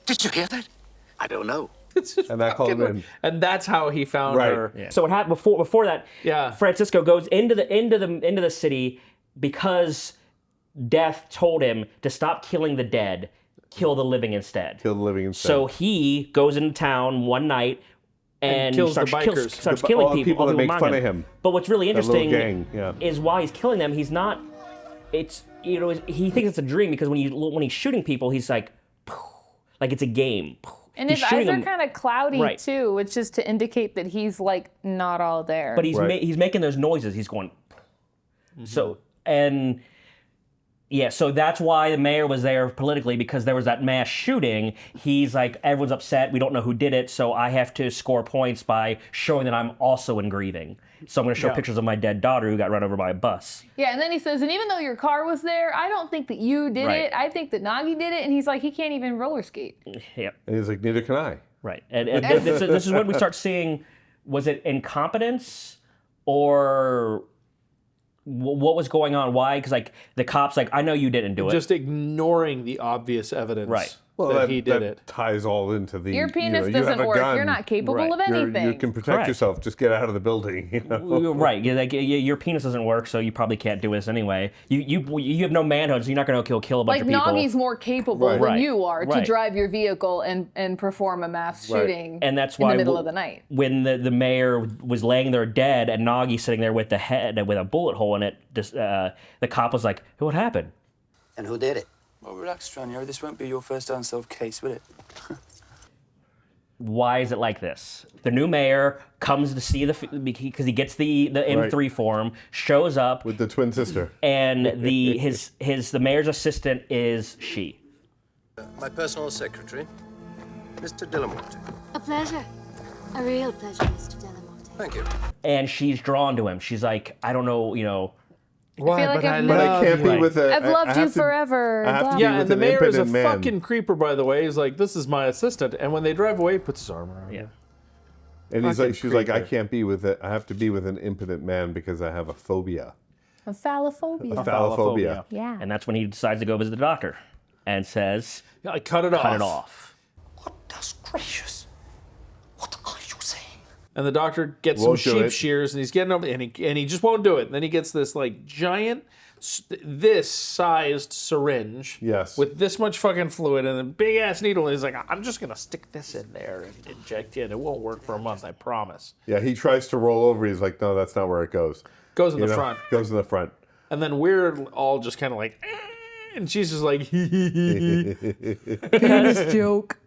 Did you hear that? I don't know. And that called him in. And that's how he found Right. her. Yeah. So what happened before that? Yeah. Francisco goes into the city because Death told him to stop killing the dead, kill the living instead. Kill the living instead. So he goes into town one night and kills the starts, bikers. starts The- killing all the people. people that make mock fun of him. But what's really That little interesting gang, yeah. is why he's killing them. He's not. It's he thinks it's a dream because when he's shooting people, he's like it's a game. And He's his eyes shooting are them- kind of cloudy Right. too, which is to indicate that he's like not all there. But he's making those noises. He's going. So and yeah, so that's why the mayor was there politically because there was that mass shooting. He's like, everyone's upset. We don't know who did it, so I have to score points by showing that I'm also in grieving. So I'm going to show pictures of my dead daughter who got run over by a bus. Yeah, and then he says, and even though your car was there, I don't think that you did Right. it. I think that Nagi did it. And he's like, he can't even roller skate. Yeah. And he's like, neither can I. Right. And this is when we start seeing, was it incompetence or what was going on? Why? Because the cops I know you didn't do it. Just ignoring the obvious evidence Right. Well, that he did that it. ties all into the. Your penis you doesn't have a work. gun. You're not capable Right. of anything. You can protect Correct. yourself. Just get out of the building. You know? Right. Your penis doesn't work, so you probably can't do this anyway. You have no manhood, so you're not going to kill a bunch Like of people. Nagi's more capable Right. than Right. you are to Right. drive your vehicle and perform a mass Right. shooting And that's in why the middle of the night. when the mayor was laying there dead and Nagi sitting there with the head with a bullet hole in it, the cop was like, "What happened?" And who did it? Well, relax, Stranio. This won't be your first unsolved case, will it? Why is it like this? The new mayor comes to see because he gets the M3 form, shows up With the twin sister. and the mayor's assistant is she. My personal secretary, Mr. Dellamorte. A pleasure. A real pleasure, Mr. Dellamorte. Thank you. And she's drawn to him. She's like, I don't know, Why? feel like But I've But I can't be Right. with a. I've I loved you have to- forever. I have to blah. be Yeah, with and the an mayor is a impotent man. fucking creeper, by the way. He's like, this is my assistant. And when they drive away, he puts his arm around Yeah. her. And Fucking she's like, I creeper. can't be with it. I have to be with an impotent man because I have a phobia. A phallophobia. A phallophobia. Yeah. And that's when he decides to go visit the doctor and says, Yeah, like, cut it off. cut it off. Goodness gracious. What are you saying? And the doctor gets Won't some do sheep it. shears, and he's getting over, and he just won't do it. And then he gets this like giant, this sized syringe, Yes. with this much fucking fluid and a big ass needle. And he's like, I'm just gonna stick this in there and inject it. It won't work for a month, I promise. Yeah, he tries to roll over. He's like, no, that's not where it goes. Goes in You the know? front, Goes in the front. and then we're all just kind of like, and she's just like, Penis joke.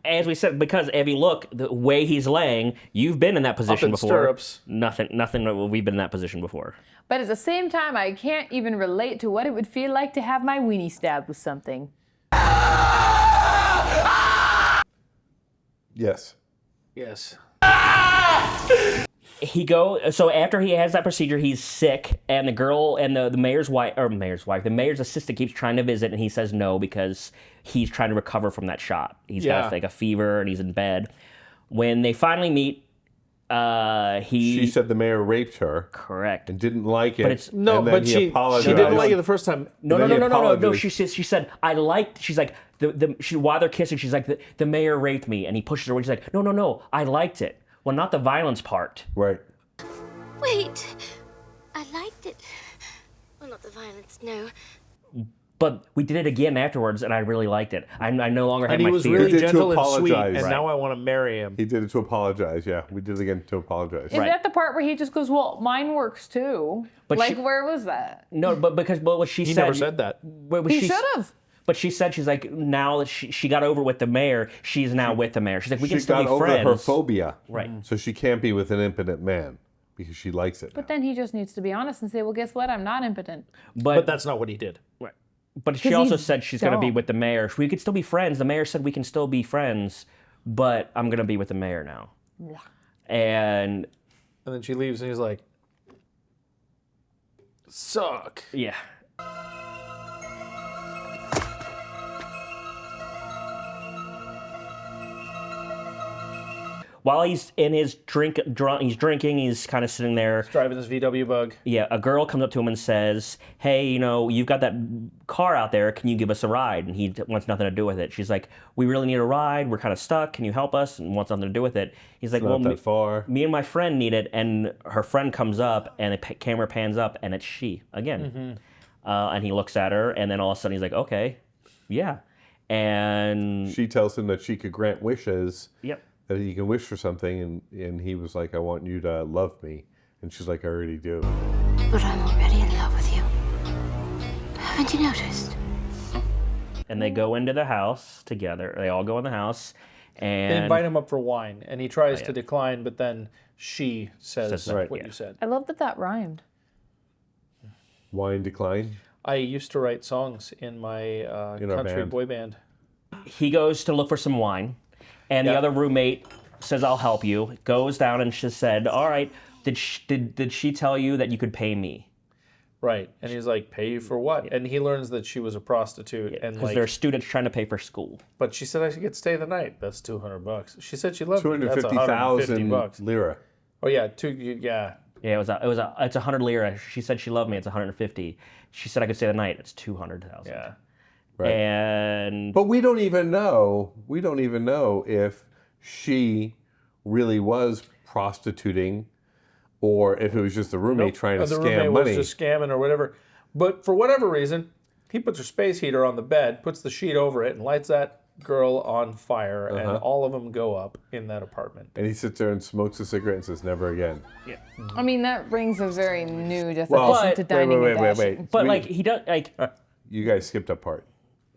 As we said, because if you look, the way he's laying, you've been in that position in before. stirrups. Nothing, we've been in that position before. But at the same time, I can't even relate to what it would feel like to have my weenie stabbed with something. Yes. yes. So after he has that procedure, he's sick, and the girl and the mayor's wife, the mayor's assistant keeps trying to visit, and he says no because he's trying to recover from that shot. He's got like a fever, and he's in bed. When they finally meet, She said the mayor raped her. Correct. And didn't like it. But it's and then he apologized. She didn't like it the first time. No. She said I liked. She's like while they're kissing. She's like the mayor raped me, and he pushes her away. She's like no. I liked it. Well, not the violence part. Right. Wait. I liked it. Well, not the violence, no. But we did it again afterwards, and I really liked it. I no longer had And my he was fear. really gentle and sweet, and Right. now I want to marry him. He did it to apologize. Yeah, we did it again to apologize. Is that the part where he just goes, "Well, mine works too"? But like, she- where was that? No, but what she He said. never said that. He should have. But she said she's like now that she got over with the mayor, she's now with the mayor. She's like we she can still got be over friends. her phobia. Right. So she can't be with an impotent man because she likes it. But then he just needs to be honest and say, "Well, guess what? I'm not impotent." But that's not what he did. Right. But she 'Cause also he's said she's going to be dumb. with the mayor. We could still be friends. The mayor said we can still be friends, but I'm going to be with the mayor now. Yeah. And then she leaves, and he's like, "Suck." Yeah. While he's in his he's drinking, he's kind of sitting there. He's driving this VW Bug. Yeah, a girl comes up to him and says, "Hey, you've got that car out there. Can you give us a ride?" And he wants nothing to do with it. She's like, "We really need a ride. We're kind of stuck. Can you help us?" And wants nothing to do with it. He's like, It's not that far. Me and my friend need it." And her friend comes up, and the camera pans up, and it's she again. And he looks at her, and then all of a sudden he's like, "Okay, yeah." And she tells him that she could grant wishes. Yep. That he can wish for something, and he was like, "I want you to love me," and she's like, "I already do." But I'm already in love with you. Haven't you noticed? And they go into the house together. They all go in the house, and They invite him up for wine, and he tries Oh, yeah. to decline, but then she says what you said. I love that rhymed. Wine decline. I used to write songs in my In our country band. boy band. he goes to look for some wine, and the other roommate says, "I'll help you." Goes down and she said, "All right, did she tell you that you could pay me?" Right, and he's like, "Pay you for what?" And he learns that she was a prostitute, and Because like, there are students trying to pay for school. but she said I should get to stay the night. That's $200. She said she loved me. That's 250,000 $150. lira. Oh yeah, Yeah, it's 100 lira. She said she loved me. It's 150. She said I could stay the night. It's 200,000. Yeah. Right. And But we don't even know. We don't even know if she really was prostituting, or if it was just the roommate trying to the scam roommate money. was just scamming or whatever. But for whatever reason, he puts her space heater on the bed, puts the sheet over it, and lights that girl on fire, and all of them go up in that apartment. And he sits there and smokes a cigarette and says, "Never again." Yeah. I mean, that brings a very new definition Well, to dining and dashing. But like he does like. You guys skipped a part.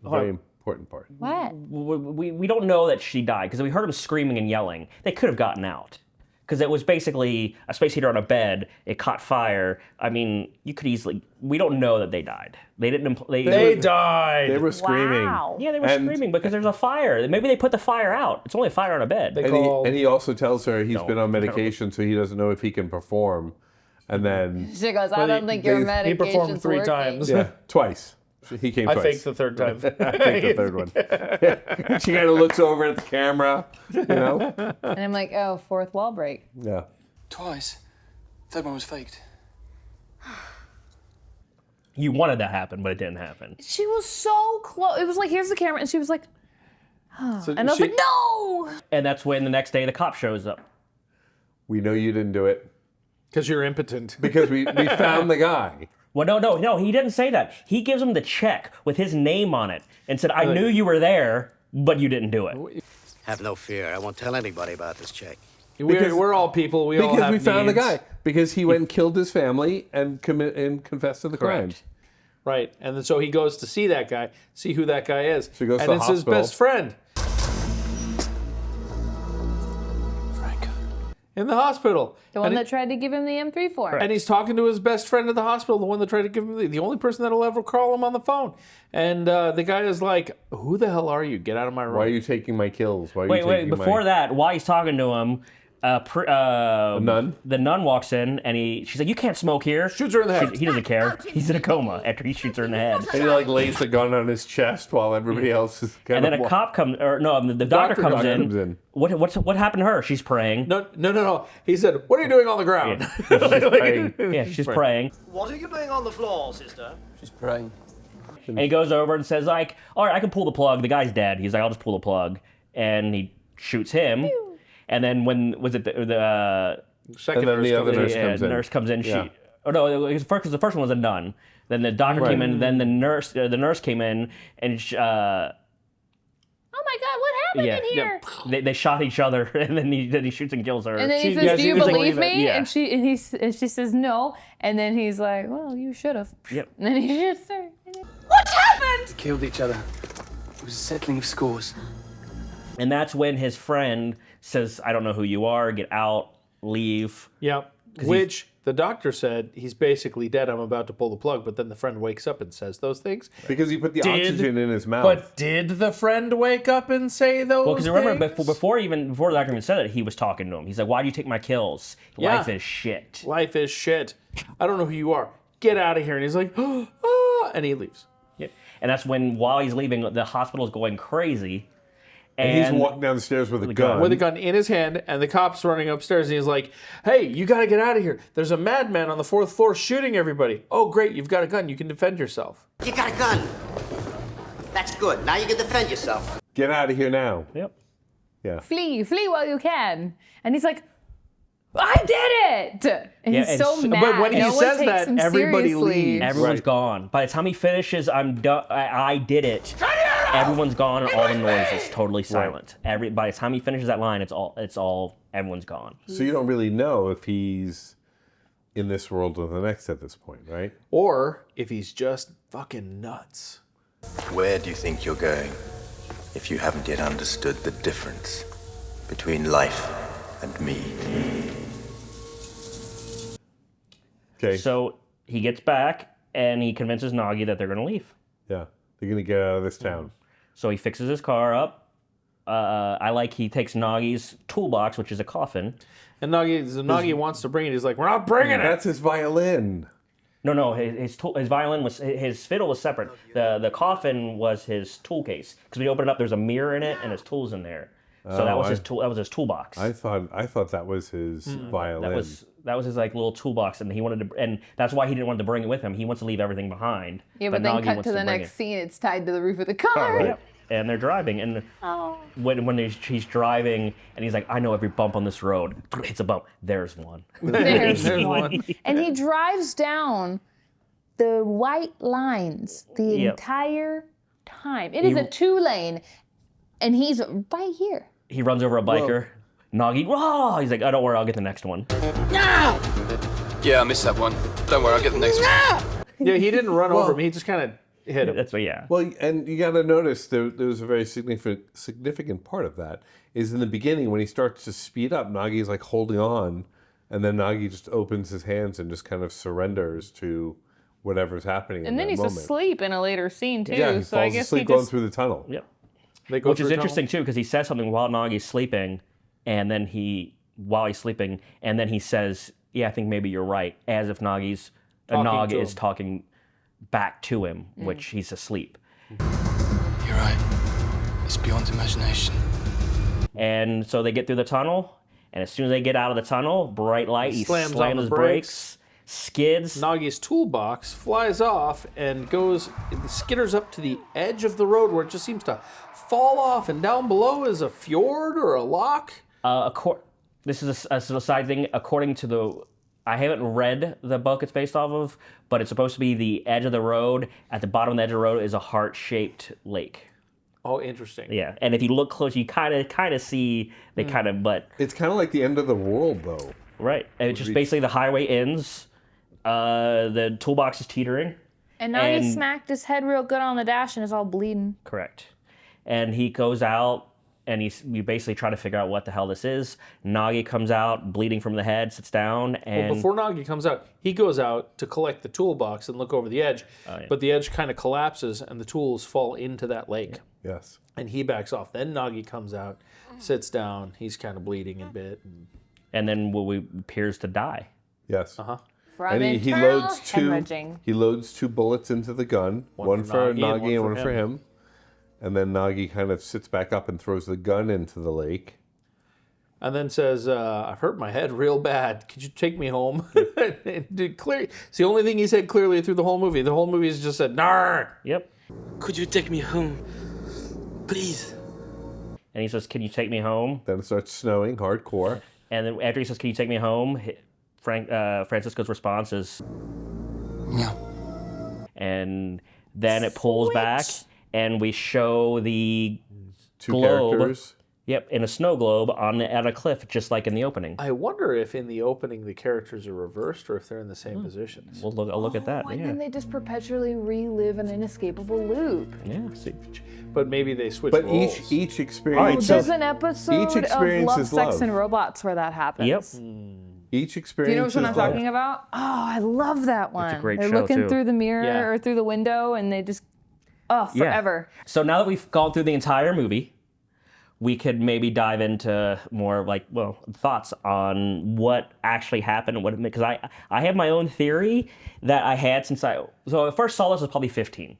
A very important part. What? We don't know that she died because we heard him screaming and yelling. They could have gotten out because it was basically a space heater on a bed. It caught fire. I mean, you could easily. We don't know that they died. They didn't. They died. They were screaming. Wow. Yeah, they were And- screaming because there's a fire. Maybe they put the fire out. It's only a fire on a bed. And he also tells her he's No, been on medication, so he doesn't know if he can perform. And then She goes, "I don't think your medication's He performed 3 working." times. yeah, twice. He came I twice. faked the third time. I faked the third one. Yeah. She kind of looks over at the camera, And I'm like, "Oh, fourth wall break." Yeah. Twice. Third one was faked. You wanted that to happen, but it didn't happen. She was so close. It was like, "Here's the camera," and she was like, "Oh," So and I was she- like, "No!" And that's when the next day the cop shows up. We know you didn't do it. Because you're impotent. Because we found the guy. Well, no, he didn't say that. He gives him the check with his name on it and said, "I knew you were there, but you didn't do it." Have no fear. I won't tell anybody about this check. We're all people. We all Because have we found the needs. guy. Because he went and killed his family and confessed to the crimes. Right. And then so he goes to see that guy, see who that guy is. So he goes and to the it's his hospital. best friend. Frank. In the hospital. The one And that tried to give him the M3 for him. And he's talking to his best friend at the hospital, the one that tried to give him the only person that'll ever call him on the phone. And the guy is like, "Who the hell are you? Get out of my room." Why are you taking my kills? Why are you Wait, taking before my... that, while he's talking to him, A nun? The nun walks in and she's like, "You can't smoke here." Shoots her in the head. He doesn't care. He's in a coma after he shoots her in the head. And he like lays the gun on his chest while everybody else is And then a cop comes, or no, the doctor comes in. What happened to her? She's praying. No. He said, "What are you doing on the ground?" She's praying. What are you doing on the floor, sister? She's praying. And he goes over and says, like, "All right, I can pull the plug. The guy's dead." He's like, "I'll just pull the plug," and he shoots him. And then when was it the second nurse comes in? Yeah. Because the first one was a nun. Then the doctor came in. Then the nurse came in, and oh my God, what happened in here? They shot each other, and then he shoots and kills her. And then he says, "Do you believe me?" Yeah. And she says no. And then he's like, "Well, you should have." Yep. And then he shoots her. What happened? They killed each other. It was a settling of scores. And that's when his friend says, "I don't know who you are. Get out. Leave." Yep. Which the doctor said he's basically dead. I'm about to pull the plug, but then the friend wakes up and says those things because he put the oxygen in his mouth. But did the friend wake up and say those? Well, because remember before the doctor even said it, he was talking to him. He's like, "Why do you take my kills? Life is shit. Life is shit. I don't know who you are. Get out of here." And he's like, and he leaves. Yep. And that's when, while he's leaving, the hospital is going crazy. And he's walking down the stairs with a gun. With a gun in his hand, and the cop's running upstairs, and he's like, "Hey, you gotta get out of here. There's a madman on the 4th floor shooting everybody." "Oh, great, you've got a gun. You can defend yourself." You got a gun. That's good. Now you can defend yourself. Get out of here now. Yep. Yeah. Flee while you can. And he's like, "I did it!" And he's so mad. But when he no says one takes that, him everybody seriously. leaves. Everyone's gone. By the time he finishes, "I'm done. I did it." Everyone's gone, and all the noise is totally silent. By the time he finishes that line, it's all everyone's gone. So you don't really know if he's in this world or the next at this point, right? Or if he's just fucking nuts. Where do you think you're going if you haven't yet understood the difference between life and me? Okay. So he gets back, and he convinces Nagi that they're going to leave. Yeah. They're going to get out of this town. So he fixes his car up. He takes Nagi's toolbox, which is a coffin. And Nagi wants to bring it. He's like, "We're not bringing it." That's his violin. No, his violin was, his fiddle was separate. The coffin was his tool case. Because when you open it up, there's a mirror in it, and his tools in there. So that was his tool. That was his toolbox. I thought that was his violin. That was his like little toolbox, and he wanted to, and that's why he didn't want to bring it with him. He wants to leave everything behind. Yeah, but then Nagi cut wants to the bring next it. scene. It's tied to the roof of the car. Yep. And they're driving, and when he's driving, and he's like, "I know every bump on this road. It's a bump. There's one. There's one. And he drives down the white lines the entire time. It is a 2-lane, and he's right here. He runs over a biker. Nagi, "Whoa!" He's like, "Oh, don't worry, I'll get the next one." Yeah, I missed that one. Don't worry, I'll get the next one. Yeah, he didn't run over him. He just kind of hit him. That's what, yeah. Well, and you got to notice there was a very significant part of that is in the beginning when he starts to speed up, Nagi's like holding on, and then Nagi just opens his hands and just kind of surrenders to whatever's happening. And then he's asleep in a later scene too. Yeah, he so I falls guess asleep going through the tunnel. Yep. Which is interesting too, because he says something while Nagi's sleeping, and then while he's sleeping, and then he says, "Yeah, I think maybe you're right," as if Nog is talking back to him, which he's asleep. You're right. It's beyond imagination. And so they get through the tunnel, and as soon as they get out of the tunnel, bright light, he slams on his the brakes, skids. Nagi's toolbox flies off and skitters up to the edge of the road where it just seems to fall off, and down below is a fjord or a lock. This is a side thing. According to I haven't read the book it's based off of, but it's supposed to be the edge of the road. At the bottom of the edge of the road is a heart-shaped lake. Oh, interesting. Yeah, and if you look close, you kind of see but it's kind of like the end of the world, though. Right, and it's just basically the highway ends. The toolbox is teetering. And now he smacked his head real good on the dash and is all bleeding. Correct. And he goes out, and you basically try to figure out what the hell this is. Nagi comes out, bleeding from the head, sits down, and... Well, before Nagi comes out, he goes out to collect the toolbox and look over the edge, but the edge kind of collapses, and the tools fall into that lake. Yes. And he backs off. Then Nagi comes out, sits down, he's kind of bleeding a bit. And then Wu appears to die. Yes. From And he internal loads hemorrhaging. he loads 2 bullets into the gun, one for Nagi and one for him. And then Nagi kind of sits back up and throws the gun into the lake. And then says, I've hurt my head real bad. Could you take me home? It's the only thing he said clearly through the whole movie. The whole movie is just said, "Nar." Yep. Could you take me home? Please. And he says, "Can you take me home?" Then it starts snowing hardcore. And then after he says, "Can you take me home?" Francisco's response is, "No." And then it pulls back, and we show the 2 globe. characters. Yep, in a snow globe at a cliff, just like in the opening. I wonder if in the opening the characters are reversed or if they're in the same positions. I'll look at that. And Yeah. then they just perpetually relive an inescapable loop. Yeah. See. But maybe they switch But roles. each experience. There's an episode each experience of Love, is Sex, love. and Robots where that happens. Yep. Each experience. Do you know which one I'm is love. talking about? Oh, I love that one. great They're show, looking too. through the mirror Yeah. or through the window, and they just Yeah. forever. So now that we've gone through the entire movie, we could maybe dive into more thoughts on what actually happened, because I have my own theory that I had since I first saw this was probably 15.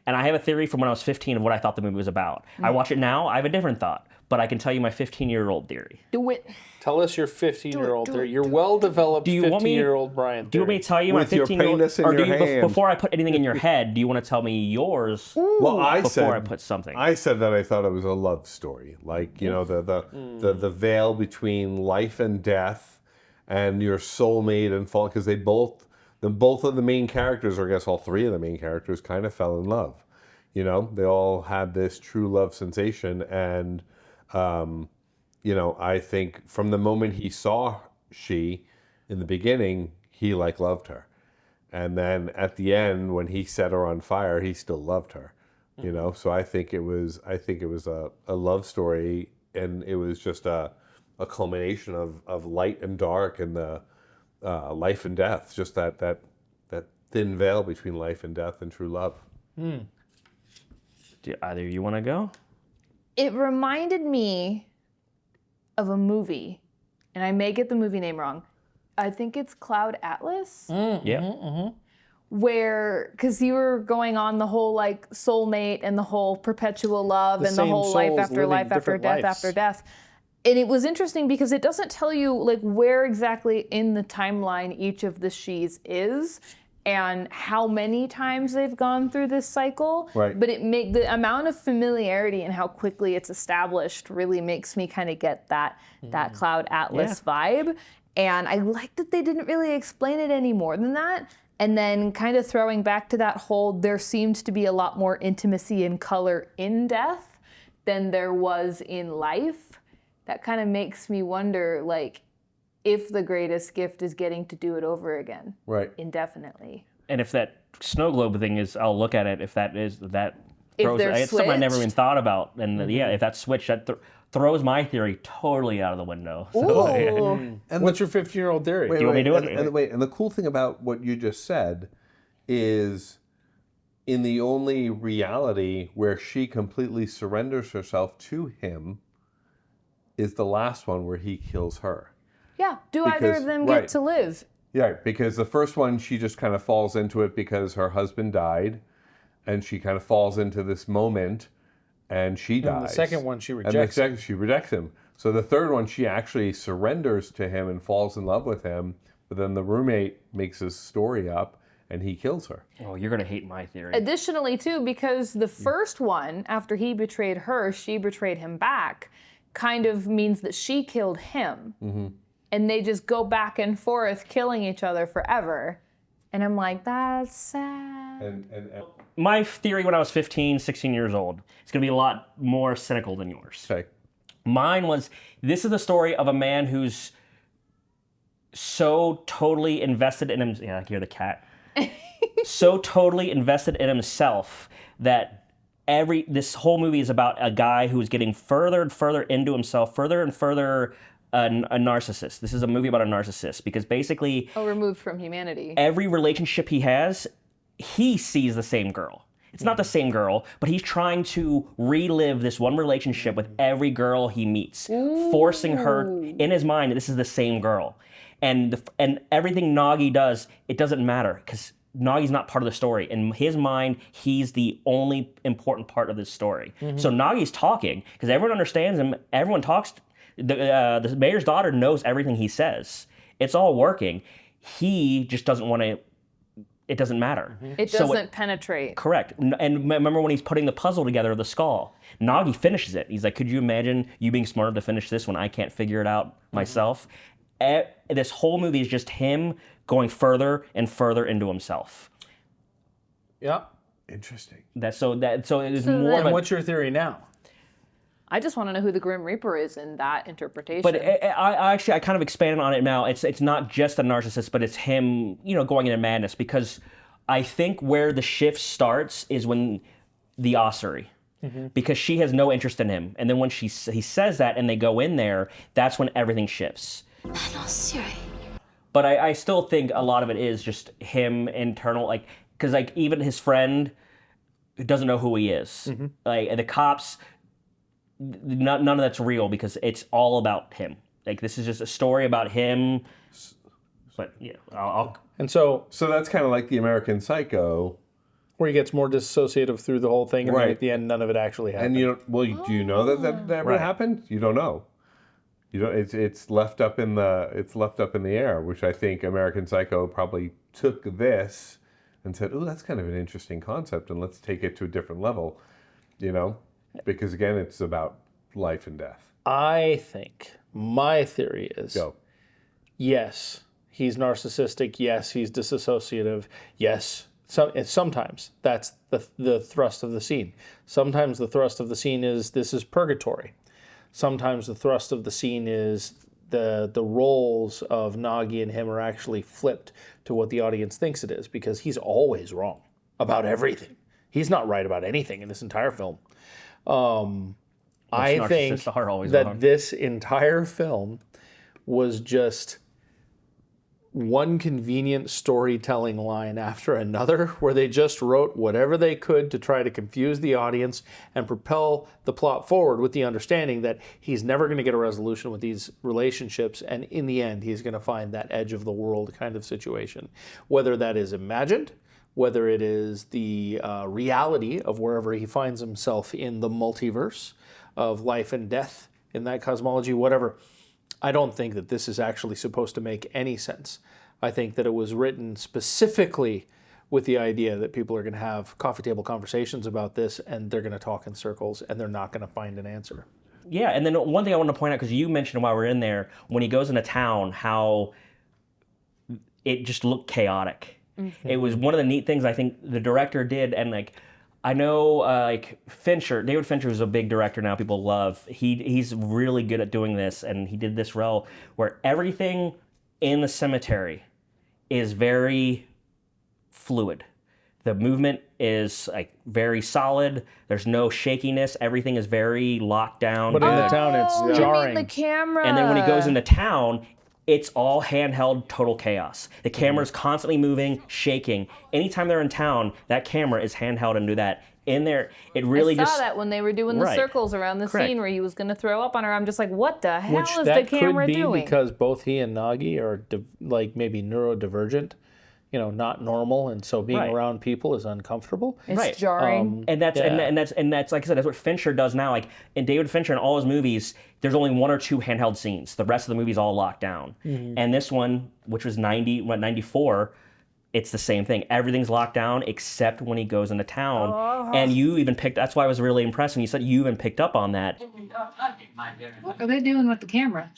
And I have a theory from when I was 15 of what I thought the movie was about. I watch it now, I have a different thought, but I can tell you my 15-year-old theory. Do it. Tell us your 15-year-old theory. Your well-developed 15-year-old Brian Do you want me to tell you my With your 15-year-old? penis in Or do your you, hand. before I put anything in your head, do you want to tell me yours Well, before I put something? I said that I thought it was a love story, like the veil between life and death, and your soulmate and fall, because both of the main characters, or I guess all 3 of the main characters, kind of fell in love. You know, they all had this true love sensation, and I think from the moment he saw she in the beginning, he loved her. And then at the end, when he set her on fire, he still loved her. You know, so I think it was a love story, and it was just a culmination of light and dark, and the life and death, just that thin veil between life and death and true love. Do either of you want to go? It reminded me of a movie, and I may get the movie name wrong. I think it's Cloud Atlas. Yeah. Where, because you were going on the whole soulmate and the whole perpetual love The and the same whole life souls after living life after different death lives. after death. And it was interesting because it doesn't tell you where exactly in the timeline each of the she's is and how many times they've gone through this cycle. Right. But the amount of familiarity and how quickly it's established really makes me kind of get that Cloud Atlas vibe. And I like that they didn't really explain it any more than that. And then kind of throwing back to that whole, there seems to be a lot more intimacy and color in death than there was in life. That kind of makes me wonder, if the greatest gift is getting to do it over again. Right. Indefinitely. And if that snow globe thing is, I'll look at it. If that is that If throws, they're it's something I never even switched? thought about. And if that's switched, that throws my theory totally out of the window. So, Ooh. And What's your 15-year-old theory? Do you want me to do it? And the cool thing about what you just said is, in the only reality where she completely surrenders herself to him is the last one where he kills her. Yeah. Do either Because- of them right. get to live? Yeah, because the first one, she just kind of falls into it because her husband died, and she kind of falls into this moment, and she dies. And the second one, she And rejects the second, she rejects him. So the third one, she actually surrenders to him and falls in love with him, but then the roommate makes his story up, and he kills her. Oh, you're going to hate my theory. Additionally, too, because the first one, after he betrayed her, she betrayed him back, kind of means that she killed him. Mm-hmm. And they just go back and forth killing each other forever. And I'm like, that's sad. And My theory when I was 15, 16 years old, it's going to be a lot more cynical than yours. Okay. Mine was, this is the story of a man who's so totally invested in him. Yeah, I can hear the cat. So totally invested in himself that this whole movie is about a guy who's getting further and further into himself, further and further a narcissist. This is a movie about a narcissist because basically removed from humanity. every relationship he has, he sees the same girl. It's not the same girl, but he's trying to relive this one relationship with every girl he meets, forcing her in his mind that this is the same girl. And everything Nagi does, it doesn't matter because Nagi's not part of the story. In his mind, he's the only important part of this story. So Nagi's talking because everyone understands him. Everyone talks. The mayor's daughter knows everything he says. It's all working. He just doesn't want to. It doesn't matter. It doesn't penetrate. Correct. And remember when he's putting the puzzle together of the skull, Nagi finishes it. He's like, could you imagine you being smart enough to finish this when I can't figure it out myself? This whole movie is just him going further and further into himself. Yeah. Interesting. So it is more. And what's your theory now? I just want to know who the Grim Reaper is in that interpretation. But I kind of expanded on it now. It's not just a narcissist, but it's him, going into madness. Because I think where the shift starts is when the ossuary, because she has no interest in him, and then when he says that and they go in there, that's when everything shifts. An ossuary. But I still think a lot of it is just him internal, because even his friend doesn't know who he is. And the cops. None of that's real because it's all about him. This is just a story about him. But yeah, so that's kind of like the American Psycho, where he gets more dissociative through the whole thing, and then at the end, none of it actually happened. And do you know that ever happened? You don't know. It's left up in the air, which I think American Psycho probably took this and said, "Oh, that's kind of an interesting concept, and let's take it to a different level," Because again, it's about life and death. I think my theory is, yes, he's narcissistic. Yes, he's disassociative. Yes, sometimes that's the thrust of the scene. Sometimes the thrust of the scene is this is purgatory. Sometimes the thrust of the scene is the roles of Nagi and him are actually flipped to what the audience thinks it is because he's always wrong about everything. He's not right about anything in this entire film. I think that this entire film was just one convenient storytelling line after another where they just wrote whatever they could to try to confuse the audience and propel the plot forward with the understanding that he's never going to get a resolution with these relationships, and in the end he's going to find that edge of the world kind of situation. Whether that is imagined, whether it is the reality of wherever he finds himself in the multiverse of life and death in that cosmology, whatever. I don't think that this is actually supposed to make any sense. I think that it was written specifically with the idea that people are going to have coffee table conversations about this and they're going to talk in circles and they're not going to find an answer. Yeah, and then one thing I want to point out, because you mentioned while we're in there, when he goes into town, how it just looked chaotic. It was one of the neat things I think the director did, and I know Fincher, David Fincher, who's a big director now, people love. He's really good at doing this, and he did this well, where everything in the cemetery is very fluid. The movement is very solid. There's no shakiness. Everything is very locked down. But in the town, it's jarring. The camera. And then when he goes into town, it's all handheld, total chaos. The camera's constantly moving, shaking. Anytime they're in town, that camera is handheld and do that. In there, it really I saw that when they were doing the circles around the scene where he was going to throw up on her. I'm just like, what the hell is the camera doing? Which that could be because both he and Nagi are maybe neurodivergent, not normal, and so being around people is uncomfortable. It's jarring. And that's like I said, that's what Fincher does now. In David Fincher, in all his movies, there's only one or two handheld scenes. The rest of the movie's all locked down. And this one, which was 94, it's the same thing. Everything's locked down except when he goes into town. And you even that's why I was really impressed when you said you even picked up on that. What are they doing with the camera?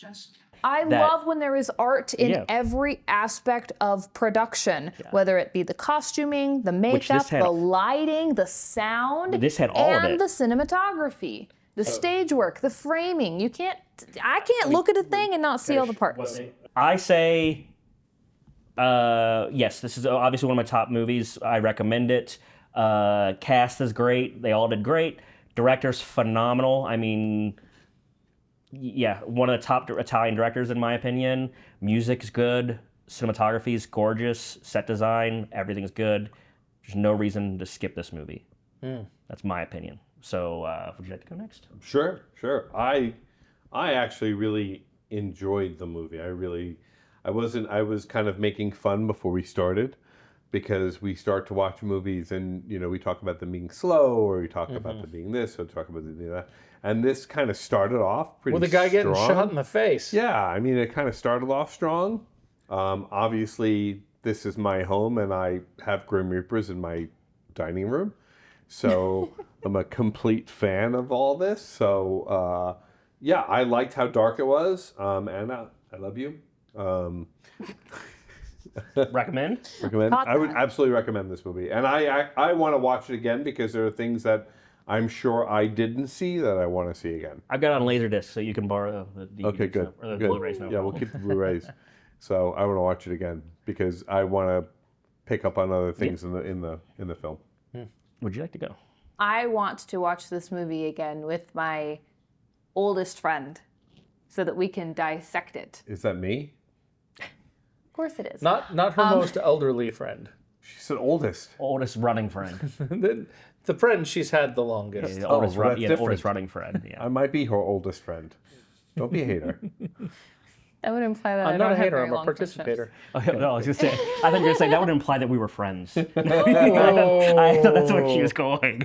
I love when there is art in every aspect of production, whether it be the costuming, the makeup, the lighting, the sound, this had all of it. And the cinematography, the stage work, the framing. I can't look at a thing and not see all the parts. I say, yes, this is obviously one of my top movies. I recommend it. Cast is great. They all did great. Director's phenomenal. I mean, yeah, one of the top Italian directors in my opinion. Music's good. Cinematography is gorgeous. Set design, everything's good. There's no reason to skip this movie. That's my opinion. So, would you like to go next? Sure. I actually really enjoyed the movie. I was kind of making fun before we started, because we start to watch movies and, we talk about them being slow, or we talk about them being this, or talk about them being that. And this kind of started off pretty strong. With a guy getting shot in the face. Yeah, I mean, it kind of started off strong. Obviously, this is my home, and I have Grim Reapers in my dining room. So I'm a complete fan of all this. So, yeah, I liked how dark it was. Anna, I love you. Recommend? I would absolutely recommend this movie. And I want to watch it again, because there are things that I'm sure I didn't see that I want to see again. I've got it on Laserdisc, so you can borrow the DVD Okay, good. or the Good. Blu-rays. No Yeah, we'll keep the Blu-rays. So I want to watch it again, because I want to pick up on other things in the film. Would you like to go? I want to watch this movie again with my oldest friend so that we can dissect it. Is that me? Of course it is. Not her most elderly friend. She's the oldest. Oldest running friend. the friend she's had the longest. Yeah, the oldest, that's the oldest running friend. Yeah. I might be her oldest friend. Don't be a hater. That would imply that I'm I not don't a have hater, very I'm a long participator. No, I was gonna say. I thought you were gonna say that would imply that we were friends. I thought that's where she was going.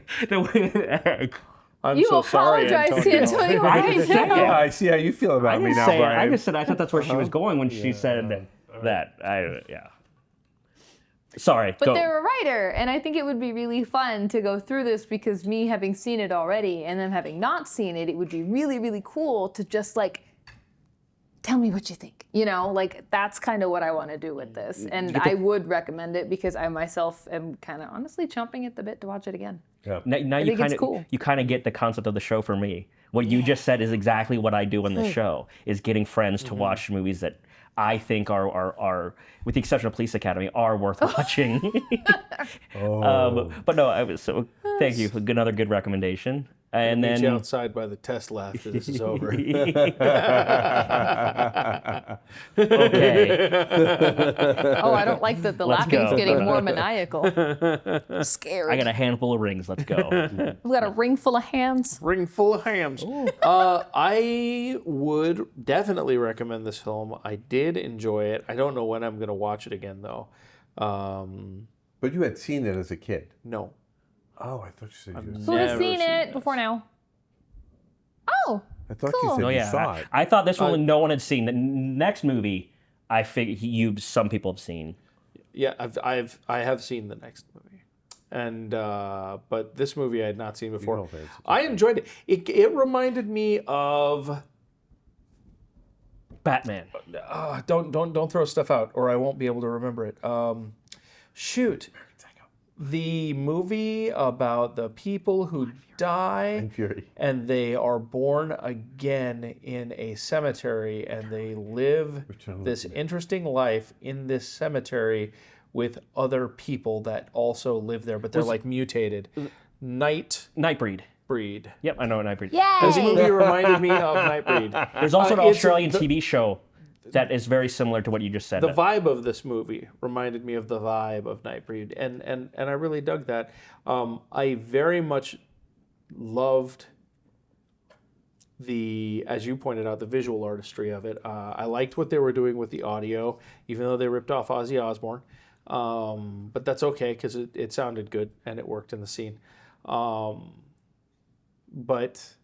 I'm You so sorry, apologize to Antonio right now. Yeah, I see how you feel about me now, Brian. I just said I thought that's where she was going when she said that. Yeah. Sorry. But go. they're a writer, and I think it would be really fun to go through this, because me having seen it already and them having not seen it, it would be really, really cool to just like, tell me what you think. That's kind of what I want to do with this. And I would recommend it, because I myself am kind of honestly chomping at the bit to watch it again. Yeah. Now I you think kind it's of cool. you kind of get the concept of the show for me. What you just said is exactly what I do in the show, is getting friends to watch movies that I think are, with the exception of Police Academy, are worth watching. But no, so thank you for another good recommendation. And Meet then you outside by the Tesla after this is over. Okay. Oh, I don't like that the Let's laughing's go. getting more maniacal. Scared. I got a handful of rings. Let's go. We got a ring full of hands. Ring full of hams. I would definitely recommend this film. I did enjoy it. I don't know when I'm going to watch it again, though. But you had seen it as a kid. No. Oh, I thought you said you had Who has seen it before now? Oh, I thought cool. you said Oh you yeah, saw it. I thought this one no one had seen. The next movie, I figured some people have seen. Yeah, I have seen the next movie, and but this movie I had not seen before. I enjoyed it. It reminded me of Batman. Don't throw stuff out, or I won't be able to remember it. Shoot. The movie about the people who die and they are born again in a cemetery, and they live this interesting life in this cemetery with other people that also live there, but they're like mutated. Nightbreed. Breed. Yep, I know Nightbreed. Yay! This movie reminded me of Nightbreed. There's also an Australian TV show that is very similar to what you just said. The vibe of this movie reminded me of the vibe of Nightbreed, and I really dug that. I very much loved as you pointed out, the visual artistry of it. I liked what they were doing with the audio, even though they ripped off Ozzy Osbourne. But that's okay, because it sounded good and it worked in the scene. But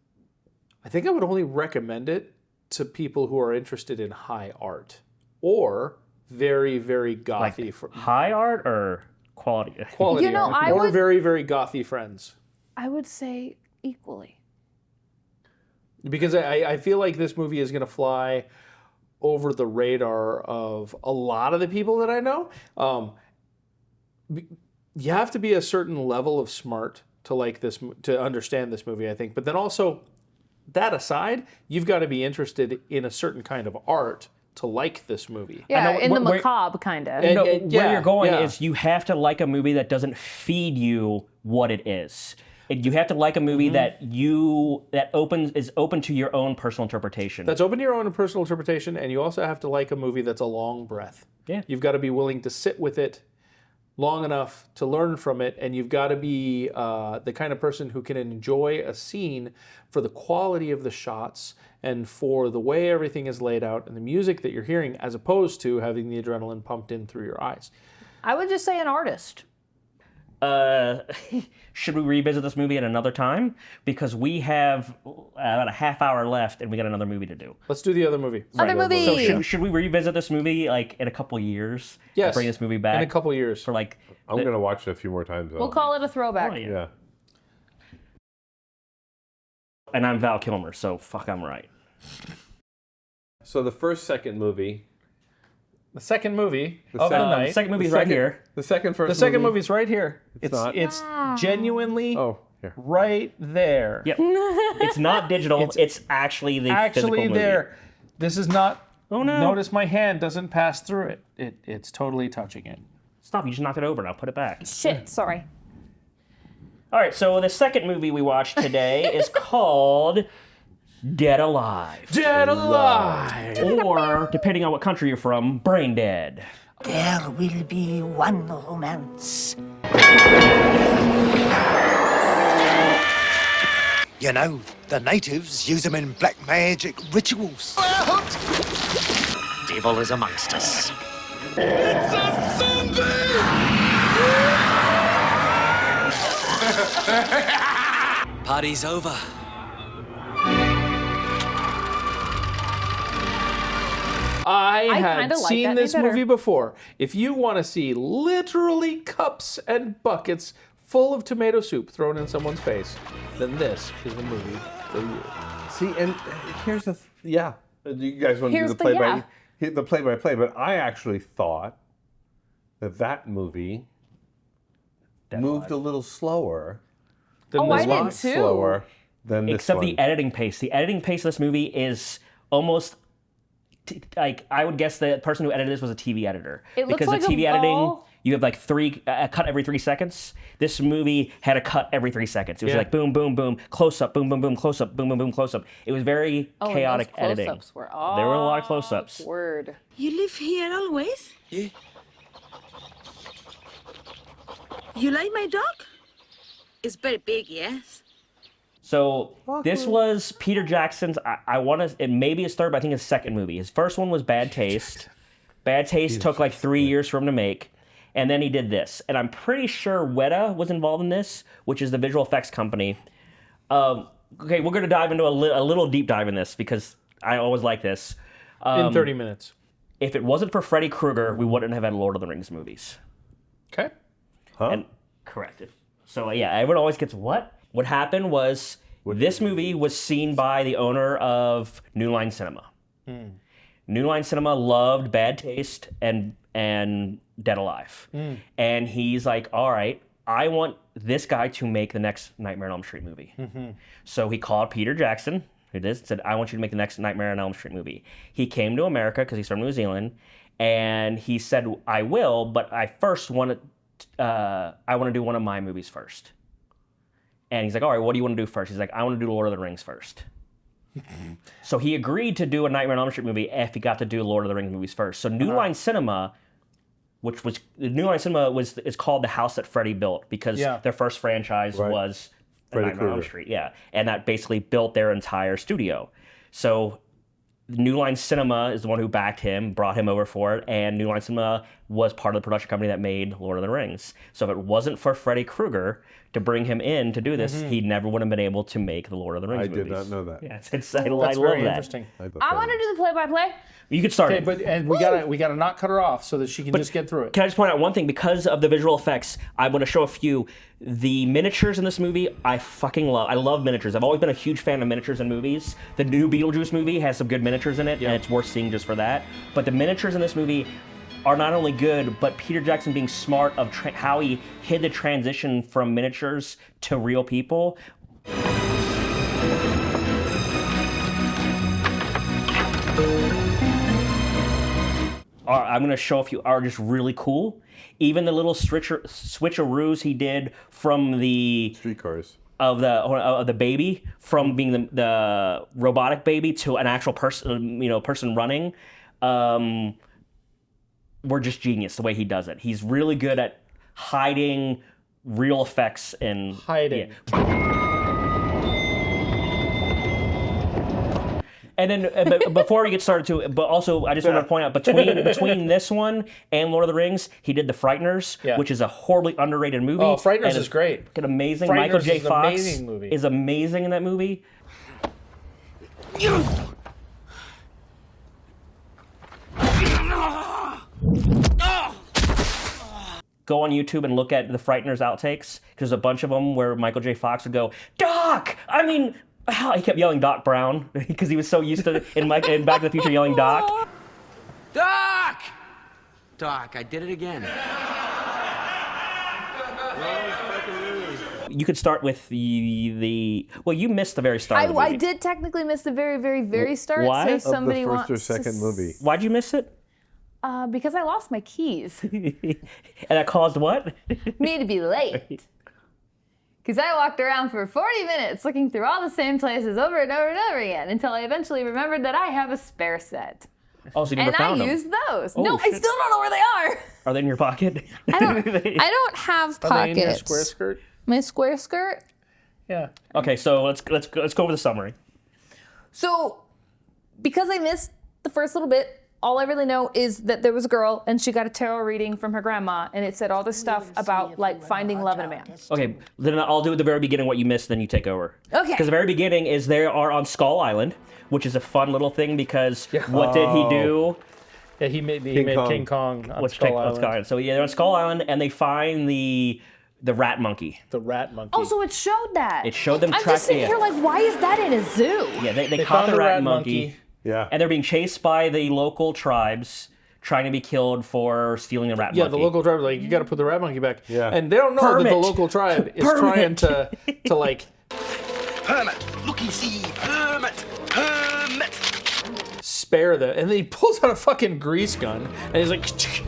I think I would only recommend it to people who are interested in high art or very, very gothy. High art or quality? Quality You know, art. I Or would- very, very gothy friends. I would say equally. Because I feel like this movie is going to fly over the radar of a lot of the people that I know. You have to be a certain level of smart to like this, to understand this movie, I think. But then also, that aside, you've got to be interested in a certain kind of art to like this movie. Yeah, in the macabre kind of. Where you're going is you have to like a movie that doesn't feed you what it is. You have to like a movie that is open to your own personal interpretation. That's open to your own personal interpretation, and you also have to like a movie that's a long breath. Yeah. You've got to be willing to sit with it long enough to learn from it, and you've got to be the kind of person who can enjoy a scene for the quality of the shots and for the way everything is laid out and the music that you're hearing, as opposed to having the adrenaline pumped in through your eyes. I would just say an artist. Should we revisit this movie at another time? Because we have about a half hour left and we got another movie to do. Let's do the other movie. Other movie! So should we revisit this movie like in a couple years? Yes. And bring this movie back? In a couple years. For like... I'm going to watch it a few more times. Though. We'll call it a throwback. Oh, Yeah. And I'm Val Kilmer, so fuck, I'm right. So the second movie The second movie The of sec- the night. The second movie's right here. The second The second movie's right here. It's genuinely here. right there. Yep. It's not digital. It's actually the physical movie. there. This is not. Oh no! Notice my hand doesn't pass through it. It's totally touching it. Stop! You just knocked it over. Now put it back. Shit, sorry. All right. So the second movie we watched today is called Dead Alive. Dead Alive. Or, depending on what country you're from, Braindead. There will be one romance. You know, the natives use them in black magic rituals. Devil is amongst us. It's a zombie! Party's over. I had kinda like seen that this better. movie before. If you want to see literally cups and buckets full of tomato soup thrown in someone's face, then this is the movie for you. See, and here's the yeah. You guys want to do Here's the the play-by-play, but I actually thought that movie moved a little slower. Oh, I a lot did too. slower than this Except one. the editing pace. The editing pace of this movie is almost like I would guess the person who edited this was a TV editor. It looks because like the TV a editing, ball. you have like a cut every 3 seconds. This movie had a cut every 3 seconds. It was Yeah. like boom, boom, boom, close up, boom, boom, boom, close up, boom, boom, boom, close up. It was very Oh, and chaotic those editing. close-ups were There were a lot of close-ups. Word. You live here always? Yeah. You like my dog? It's very big, yes? So this was Peter Jackson's. I want to. It may be his third, but I think his second movie. His first one was Bad Taste. Bad Taste took like 3 years for him to make, and then he did this. And I'm pretty sure Weta was involved in this, which is the visual effects company. Okay, we're gonna dive into a little deep dive in this because I always like this. In 30 minutes. If it wasn't for Freddy Krueger, we wouldn't have had Lord of the Rings movies. Okay. Huh? And correct. So yeah, everyone always gets what? What happened was this movie was seen by the owner of New Line Cinema. New Line Cinema loved Bad Taste and Dead Alive. And he's like, all right, I want this guy to make the next Nightmare on Elm Street movie. So he called Peter Jackson, who did, said, I want you to make the next Nightmare on Elm Street movie. He came to America because he's from New Zealand, and he said, I will, but I first want to do one of my movies first. And he's like, all right, what do you want to do first? He's like, I want to do Lord of the Rings first. So he agreed to do a Nightmare on Elm Street movie if he got to do Lord of the Rings movies first. So New Line Cinema, is called the house that Freddy built because their first franchise was Freddy Nightmare on Elm Krueger. Street. Yeah, and that basically built their entire studio. So New Line Cinema is the one who backed him, brought him over for it, and New Line Cinema was part of the production company that made Lord of the Rings. So if it wasn't for Freddy Krueger to bring him in to do this, he never would have been able to make the Lord of the Rings I movies. did not know that. Yeah, I That's love very that. interesting. I want to do the play-by-play. You could start Okay, it. but we gotta not cut her off so that she can just get through it. Can I just point out one thing? Because of the visual effects, I want to show a few. The miniatures in this movie, I fucking love. I love miniatures. I've always been a huge fan of miniatures in movies. The new Beetlejuice movie has some good miniatures in it, and it's worth seeing just for that. But the miniatures in this movie are not only good, but Peter Jackson being smart of how he hid the transition from miniatures to real people. I'm going to show a few are just really cool. Even the little switcheroos he did from the streetcars of the baby, from being the robotic baby to an actual person running, were just genius the way he does it. He's really good at hiding real effects and hiding. And then, but before we get started too, but also I just want to point out between this one and Lord of the Rings, he did The Frighteners, which is a horribly underrated movie. Oh, Frighteners is great. Fucking amazing. Frighteners Michael J. is an Fox amazing movie. is amazing in that movie. Go on YouTube and look at the Frighteners outtakes. There's a bunch of them where Michael J. Fox would go, Doc! I mean, he kept yelling Doc Brown because he was so used to in Back to the Future yelling Doc. Doc! Doc, I did it again. You could start with the well, you missed the very start of the movie. I did technically miss the very, very, very start. Why? So somebody of the first or wants second movie. Why'd you miss it? Because I lost my keys. And that caused what? Me to be late. Because I walked around for 40 minutes looking through all the same places over and over and over again until I eventually remembered that I have a spare set. Oh, so you never and found I them? used those. Oh, no, shit. I still don't know where they are. Are they in your pocket? I don't have pockets. Are they in your square skirt? My square skirt? Yeah. Okay, so let's go over the summary. So, because I missed the first little bit, all I really know is that there was a girl and she got a tarot reading from her grandma and it said all this stuff about like finding love in a man. Okay, then I'll do at the very beginning what you missed, then you take over. Okay. Because the very beginning is they are on Skull Island, which is a fun little thing because what did he do? Yeah, he made King Kong on Which Skull Island. So yeah, they're on Skull Island and they find the rat monkey. The rat monkey. Oh, so it showed that. It showed them I'm track- just sitting yeah. here like, why is that in a zoo? Yeah, they caught the rat monkey. Yeah. And they're being chased by the local tribes trying to be killed for stealing the rat Yeah, monkey. the local tribe like, you got to put the rat monkey back. Yeah. And they don't know that the Permit. local tribe is Permit. trying to like Permit! Looky, see! Permit! Permit! spare the, and then he pulls out a fucking grease gun and he's like scares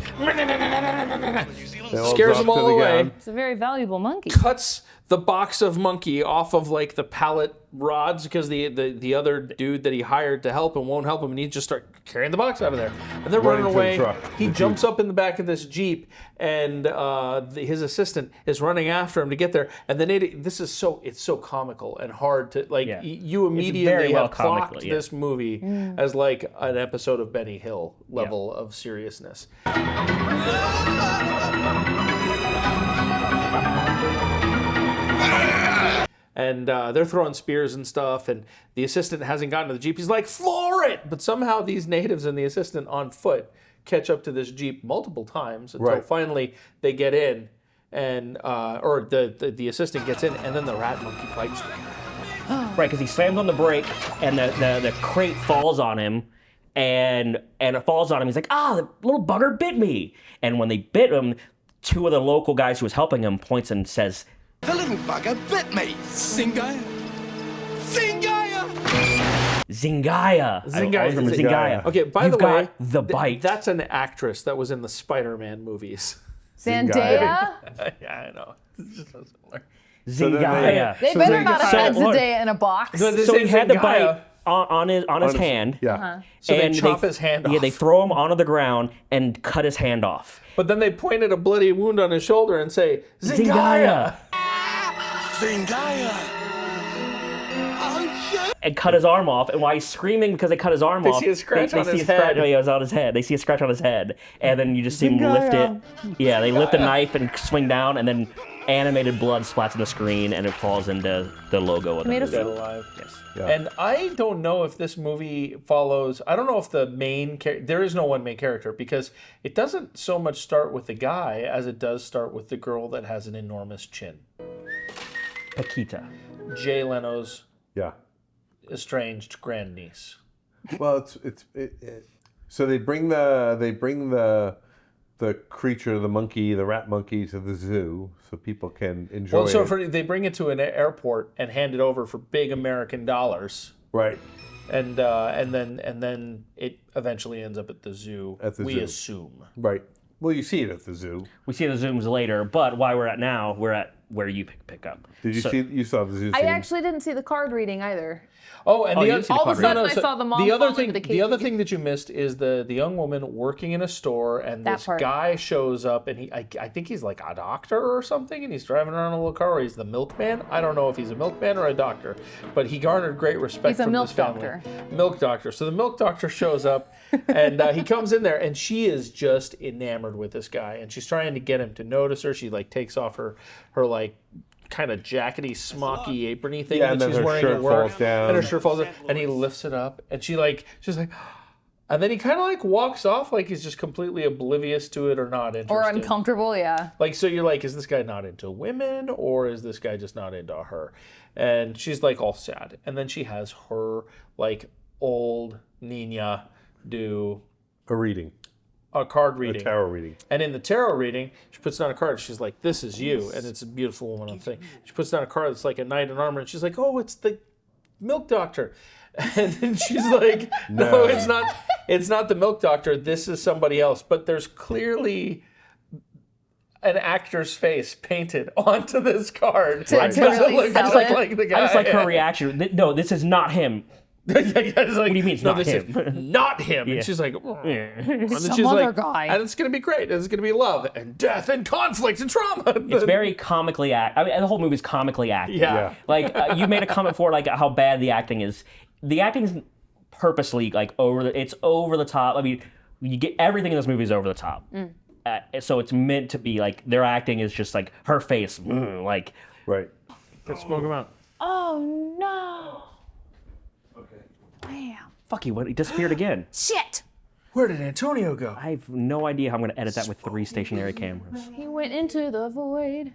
them all away. It's a very valuable monkey. Cuts the box of monkey off of like the pallet rods because the other dude that he hired to help him won't help him, and he just start carrying the box out of there. And they're running Running to the away. truck, He the jumps up in the back of this Jeep, and his assistant is running after him to get there. And then it's so comical and hard to like. Yeah. You very immediately well have clocked comically, yeah. this movie as like an episode of Benny Hill level of seriousness. And they're throwing spears and stuff, and the assistant hasn't gotten to the Jeep. He's like, floor it! But somehow these natives and the assistant on foot catch up to this Jeep multiple times until finally they get in, and or the assistant gets in, and then the rat monkey bites the guy. Right, because he slams on the brake and the crate falls on him, and it falls on him. He's like, the little bugger bit me. And when they bit him, two of the local guys who was helping him points and says, The little bugger bit me! Zingaya! Zingaya! Zingaya. I always remember Zingaya. Okay, by You've the way, got the bite. That's an actress that was in the Spider-Man movies. Zendaya? Yeah, I know. It's just so similar. Zingaya. They better not have had Zendaya in a box. So he had the bite on his hand. Yeah. Uh-huh. So they chop his hand off. Yeah, they throw him onto the ground and cut his hand off. But then they point at a bloody wound on his shoulder and say, Zingaya! Zingaya! Oh, shit! And cut his arm off, and while he's screaming because they cut his arm They off, see a scratch on his scratch- head. Oh, yeah, it was on his head. They see a scratch on his head, and then you just see him lift it. Yeah, they lift the knife and swing down, and then animated blood splats on the screen, and it falls into the logo of the movie. Dead alive. Yes. Yeah. And I don't know if this movie follows. I don't know if the main there is no one main character because it doesn't so much start with the guy as it does start with the girl that has an enormous chin. Paquita. Jay Leno's Yeah. estranged grandniece. Well, so they bring the creature, the monkey, the rat monkey, to the zoo so people can enjoy Well, so it. they bring it to an airport and hand it over for big American dollars. Right. And then it eventually ends up at the zoo. At the we zoo. assume. Right. Well, you see it at the zoo. We see the zooms later, but why we're at now, we're at where you pick up. Did you see? You saw the zoo I scene? actually didn't see the card reading either. Oh, and all of a sudden I saw the mom the other falling thing. into the The other cave. thing that you missed is the young woman working in a store, and That this part. guy shows up, and I think he's like a doctor or something, and he's driving around in a little car, or he's the milkman. I don't know if he's a milkman or a doctor, but he garnered great respect He's a from milk this family. doctor. Milk doctor. So the milk doctor shows up, and he comes in there, and she is just enamored with this guy, and she's trying to get him to notice her. She like takes off her like kind of jackety, smocky, aprony thing Yeah, and that then she's her wearing shirt at work, falls down. and her shirt falls down, and he lifts it up, and she's like, and then he kind of like walks off like he's just completely oblivious to it or not interested. Or uncomfortable, yeah. Like, so you're like, is this guy not into women, or is this guy just not into her? And she's like all sad, and then she has her like old Nina do a reading. A card reading. A tarot reading. And in the tarot reading, she puts down a card. She's like, this is you. And it's a beautiful woman on the thing. She puts down a card that's like a knight in armor. And she's like, oh, it's the milk doctor. And then she's like, no, it's not. It's not the milk doctor. This is somebody else. But there's clearly an actor's face painted onto this card. Right. It doesn't look just like the guy. I just like her reaction. No, this is not him. It's like, What do you mean it's no, not this him? is not him. Yeah. And she's like, oh. And then Some she's other like, guy. and it's gonna be great. It's gonna be love and death and conflict and trauma. It's very comically I mean, the whole movie is comically acted. Yeah. Like you made a comment before, like how bad the acting is. The acting is purposely like it's over the top. I mean, you get everything in this movie is over the top. So it's meant to be like their acting is just like her face, like right. Let's smoke him out. Oh no. Fuck you! He disappeared again. Shit. Where did Antonio go? I have no idea how I'm going to edit that with 3 stationary cameras. He went into the void.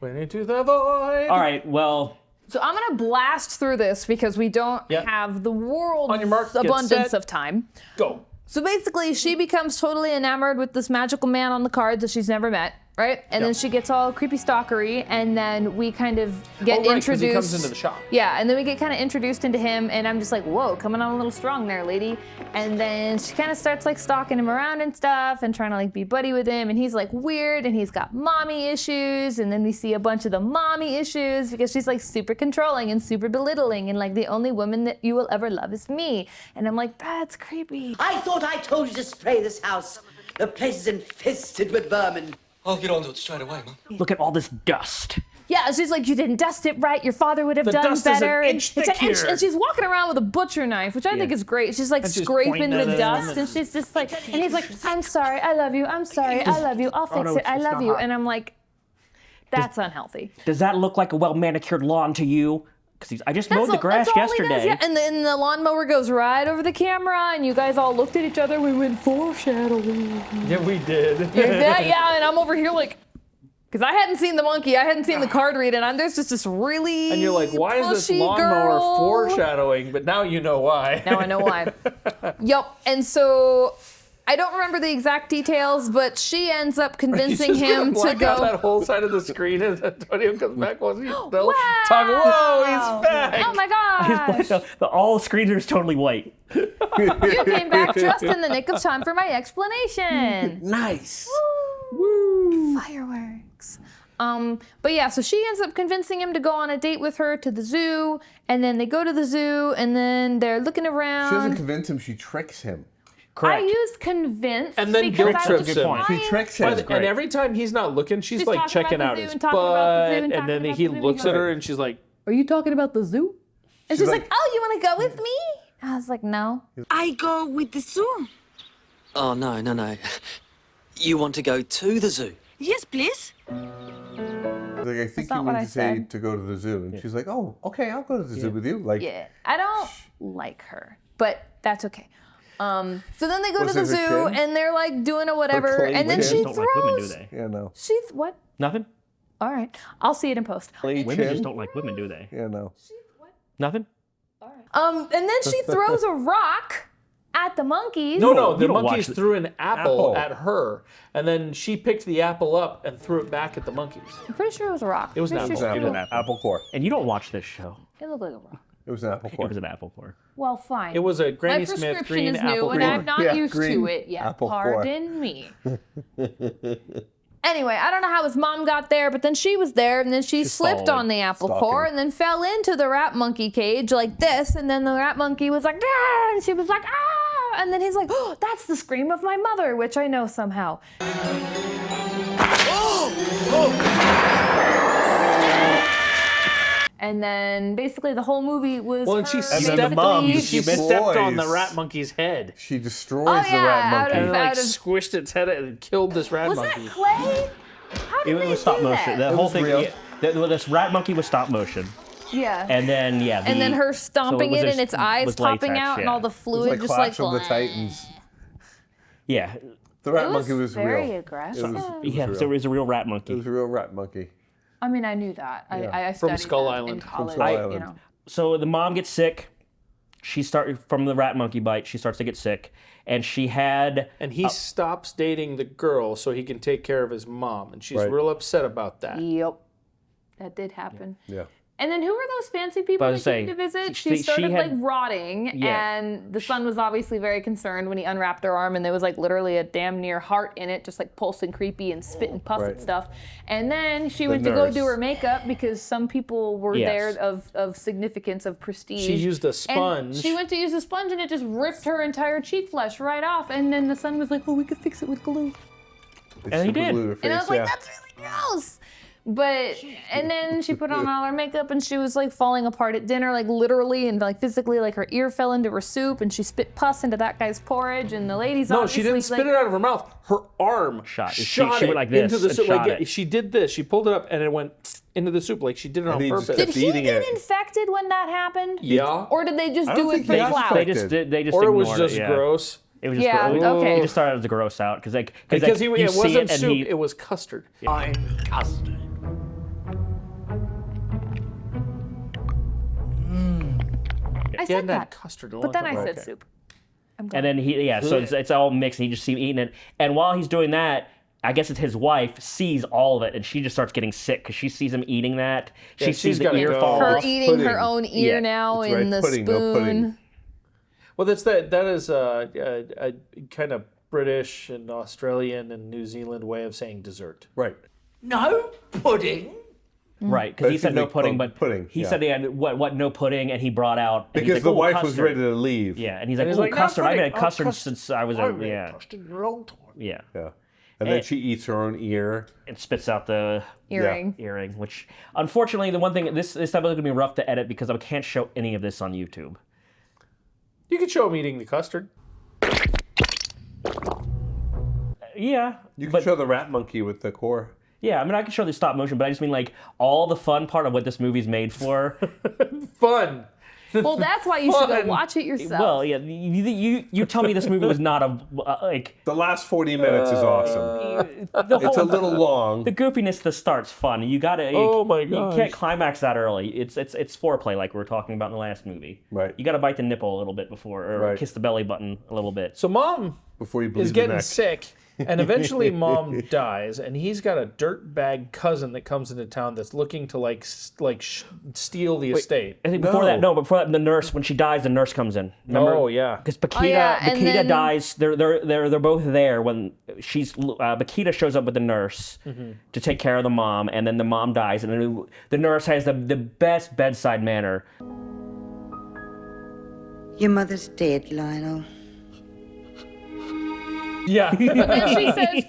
Went into the void. All right, well. So I'm gonna blast through this because we don't have the world's On your mark, get abundance set. of time. Go. So basically, she becomes totally enamored with this magical man on the cards that she's never met, right? And then she gets all creepy stalkery, and then we kind of get Oh, right, 'cause introduced. he comes into the shop. Yeah, and then we get kind of introduced into him, and I'm just like, whoa, coming on a little strong there, lady. And then she kind of starts like stalking him around and stuff, and trying to like be buddy with him, and he's like weird, and he's got mommy issues, and then we see a bunch of the mommy issues because she's like super controlling and super belittling, and like the only woman that you will ever love is me. And I'm like, that's creepy. I thought I told you to spray this house. The place is infested with vermin. I'll get onto it straight away, Mum. Look at all this dust. Yeah, she's like, you didn't dust it right. Your father would have The done dust is an better. inch It's thick an inch, here. and she's walking around with a butcher knife, which I think is great. She's like And she's scraping pointing the at him. dust, and she's just like, and he's like, I'm sorry, I love you, I'm sorry, I love you, I'll fix no, it, I it's love not you. hot. And I'm like, that's unhealthy. Does that look like a well manicured lawn to you? Because I just mowed the grass that's all he does, yesterday. yeah. And then the lawnmower goes right over the camera, and you guys all looked at each other. We went foreshadowing. Yeah, we did. Yeah, and I'm over here like, because I hadn't seen the monkey, I hadn't seen the card read, and there's just this really And you're like, why is this pushy lawnmower girl. foreshadowing? But now you know why. Now I know why. Yup. And so I don't remember the exact details, but she ends up convincing him to black out go. that whole side of the screen as Antonio comes back. While he's still talking. Whoa, he's back. Oh my gosh. All screens are totally white. You came back just in the nick of time for my explanation. Nice. Woo. Fireworks. But yeah, so she ends up convincing him to go on a date with her to the zoo, and then they go to the zoo, and then they're looking around. She doesn't convince him, she tricks him. I used convince And then because guilt I trips was him. trying- She tricks him. And every time he's not looking, she's like talking checking about out the zoo his and talking about the zoo butt, and and talking then about he the zoo looks and at her and she's like, Are you talking about the zoo? And She's she's like, like- oh, you want to go with me? I was like, no. I go with the zoo. Oh, no, no, no. You want to go to the zoo? Yes, please. Like, I think not you what mean I to say said. to go to the zoo. And she's like, oh, okay, I'll go to the zoo with you. Like, Yeah, I don't like her, but that's okay. So then they go Was to the it her zoo chin? and they're like doing a whatever, clay and then chin? she Don't like women, do throws. they? yeah, no. She's what? Nothing? All right, I'll see it in post. Clay Women chin? just don't like women, do they? Yeah, no. Nothing? And then she throws a rock at the monkeys. no, You the don't monkeys watch threw an apple Apple. at her, and then she picked the apple up and threw it back at the monkeys. I'm pretty sure it was a rock. It was an Pretty apple. sure It was an apple core. And you don't watch this show. It looked like a rock. It was an apple core. It was an apple core. Well, fine. It was a Granny My Smith prescription green is apple new, and core. I'm not Yeah, used green to it yet. apple core. Pardon me. Anyway, I don't know how his mom got there, but then she was there, and then she slipped following, on the apple stalking. core, and then fell into the rat monkey cage like this, and then the rat monkey was like, ah, and she was like, ah, and then he's like, oh, that's the scream of my mother, which I know somehow. And then basically the whole movie was Well, and she her stepped on the rat monkey's head. She destroys Oh, the yeah, rat monkey. And like squished its head and killed this rat Was monkey. that clay? How did It they was stop do motion. that? The whole thing. Yeah, this rat monkey was stop motion. Yeah. And then And then her stomping was it just- and its eyes was popping latex, out and yeah. all the fluid It was just like like Clash of the Titans. Yeah. The rat It was monkey was very real. aggressive. It was Yeah, real. so it was a real rat monkey. It was a real rat monkey. I mean, I knew that. Yeah. I From studied Skull that Island. in From college. Skull You Island. know. So the mom gets sick. She started from the rat monkey bite. She starts to get sick, and she had. And he stops dating the girl so he can take care of his mom, and she's Right. real upset about that. Yep. That did happen. Yeah. And then who were those fancy people But I that was came to saying, visit? she She started had- like rotting, Yeah. and the son was obviously very concerned when he unwrapped her arm, and there was like literally a damn near heart in it, just like pulsing creepy and spit and puff and Right. stuff. And then she The went to go do nurse. her makeup because some people were Yes. there of significance, of prestige. She used a And sponge. she went to use a sponge, and it just ripped her entire cheek flesh right off. And then the son was like, "Well, we could fix it with glue." They And he super did. glued her And I face, was like, yeah. that's really gross. But, and then she put on all her makeup and she was like falling apart at dinner, like literally and like physically, like her ear fell into her soup and she spit pus into that guy's porridge and the lady's No, she didn't spit it out of her mouth. Her arm She went it like this into the and soup. shot Like it. she did this. She pulled it up and it went into the soup. Like she did it on And he just purpose. kept Did he eating get it. infected when that happened? Yeah. Or did they just I do don't it think for he the got clout? They just Or it was ignored just yeah. gross. It was just Yeah, it okay. just started as a gross out because Because you it see wasn't and soup, it was custard. Fine custard. I He said hadn't had that. custard in a But long then time. I said Okay. soup. And then so it's all mixed, and you just see him eating it. And while he's doing that, I guess it's his wife sees all of it, and she just starts getting sick because she sees him eating that. Yeah, She she's sees the gotta ear go. fall Her off. eating Pudding. her own ear Yeah, now that's in right. the Pudding, no pudding. spoon. Well, that is a kind of British and Australian and New Zealand way of saying dessert. Right. No pudding? Right, I because he think said no they pudding, called but pudding, he yeah. said he had what no pudding, and he brought out and he's Because like, the "Ooh, wife was custard." ready to leave. Yeah, and he's And like, he's "Ooh, like, "No custard! I've pudding. had Oh, custard custard. since I was I've a had yeah, custard in a long time." yeah." Yeah. And then she eats her own ear. And spits out the Earring. earring, which unfortunately the one thing this time is gonna be rough to edit because I can't show any of this on YouTube. You could show him eating the custard. Yeah, You can show the rat monkey with the core. yeah. I mean, I can show the stop motion, but I just mean like all the fun part of what this movie's made for. Fun. Well, that's why you should go Fun. watch it yourself. Well, yeah. You tell me this movie was not a like The last 40 minutes is awesome. It's a little long. the goofiness that starts fun. You gotta. Oh my You gosh. can't climax that early. It's foreplay like we were talking about in the last movie. Right. You gotta bite the nipple a little bit before, or Right. kiss the belly button a little bit. So mom Before you bleed is the getting neck. sick, and eventually mom dies, and he's got a dirtbag cousin that comes into town that's looking to steal the estate. I think before that, the nurse, when she dies, the nurse comes in. Remember? Oh yeah. Because Bakita, Oh, yeah, and Bakita then- dies. They're both there when Bakita shows up with the nurse to take care of the mom, and then the mom dies, and then the nurse has the best bedside manner. Your mother's dead, Lionel. Yeah. And then she says,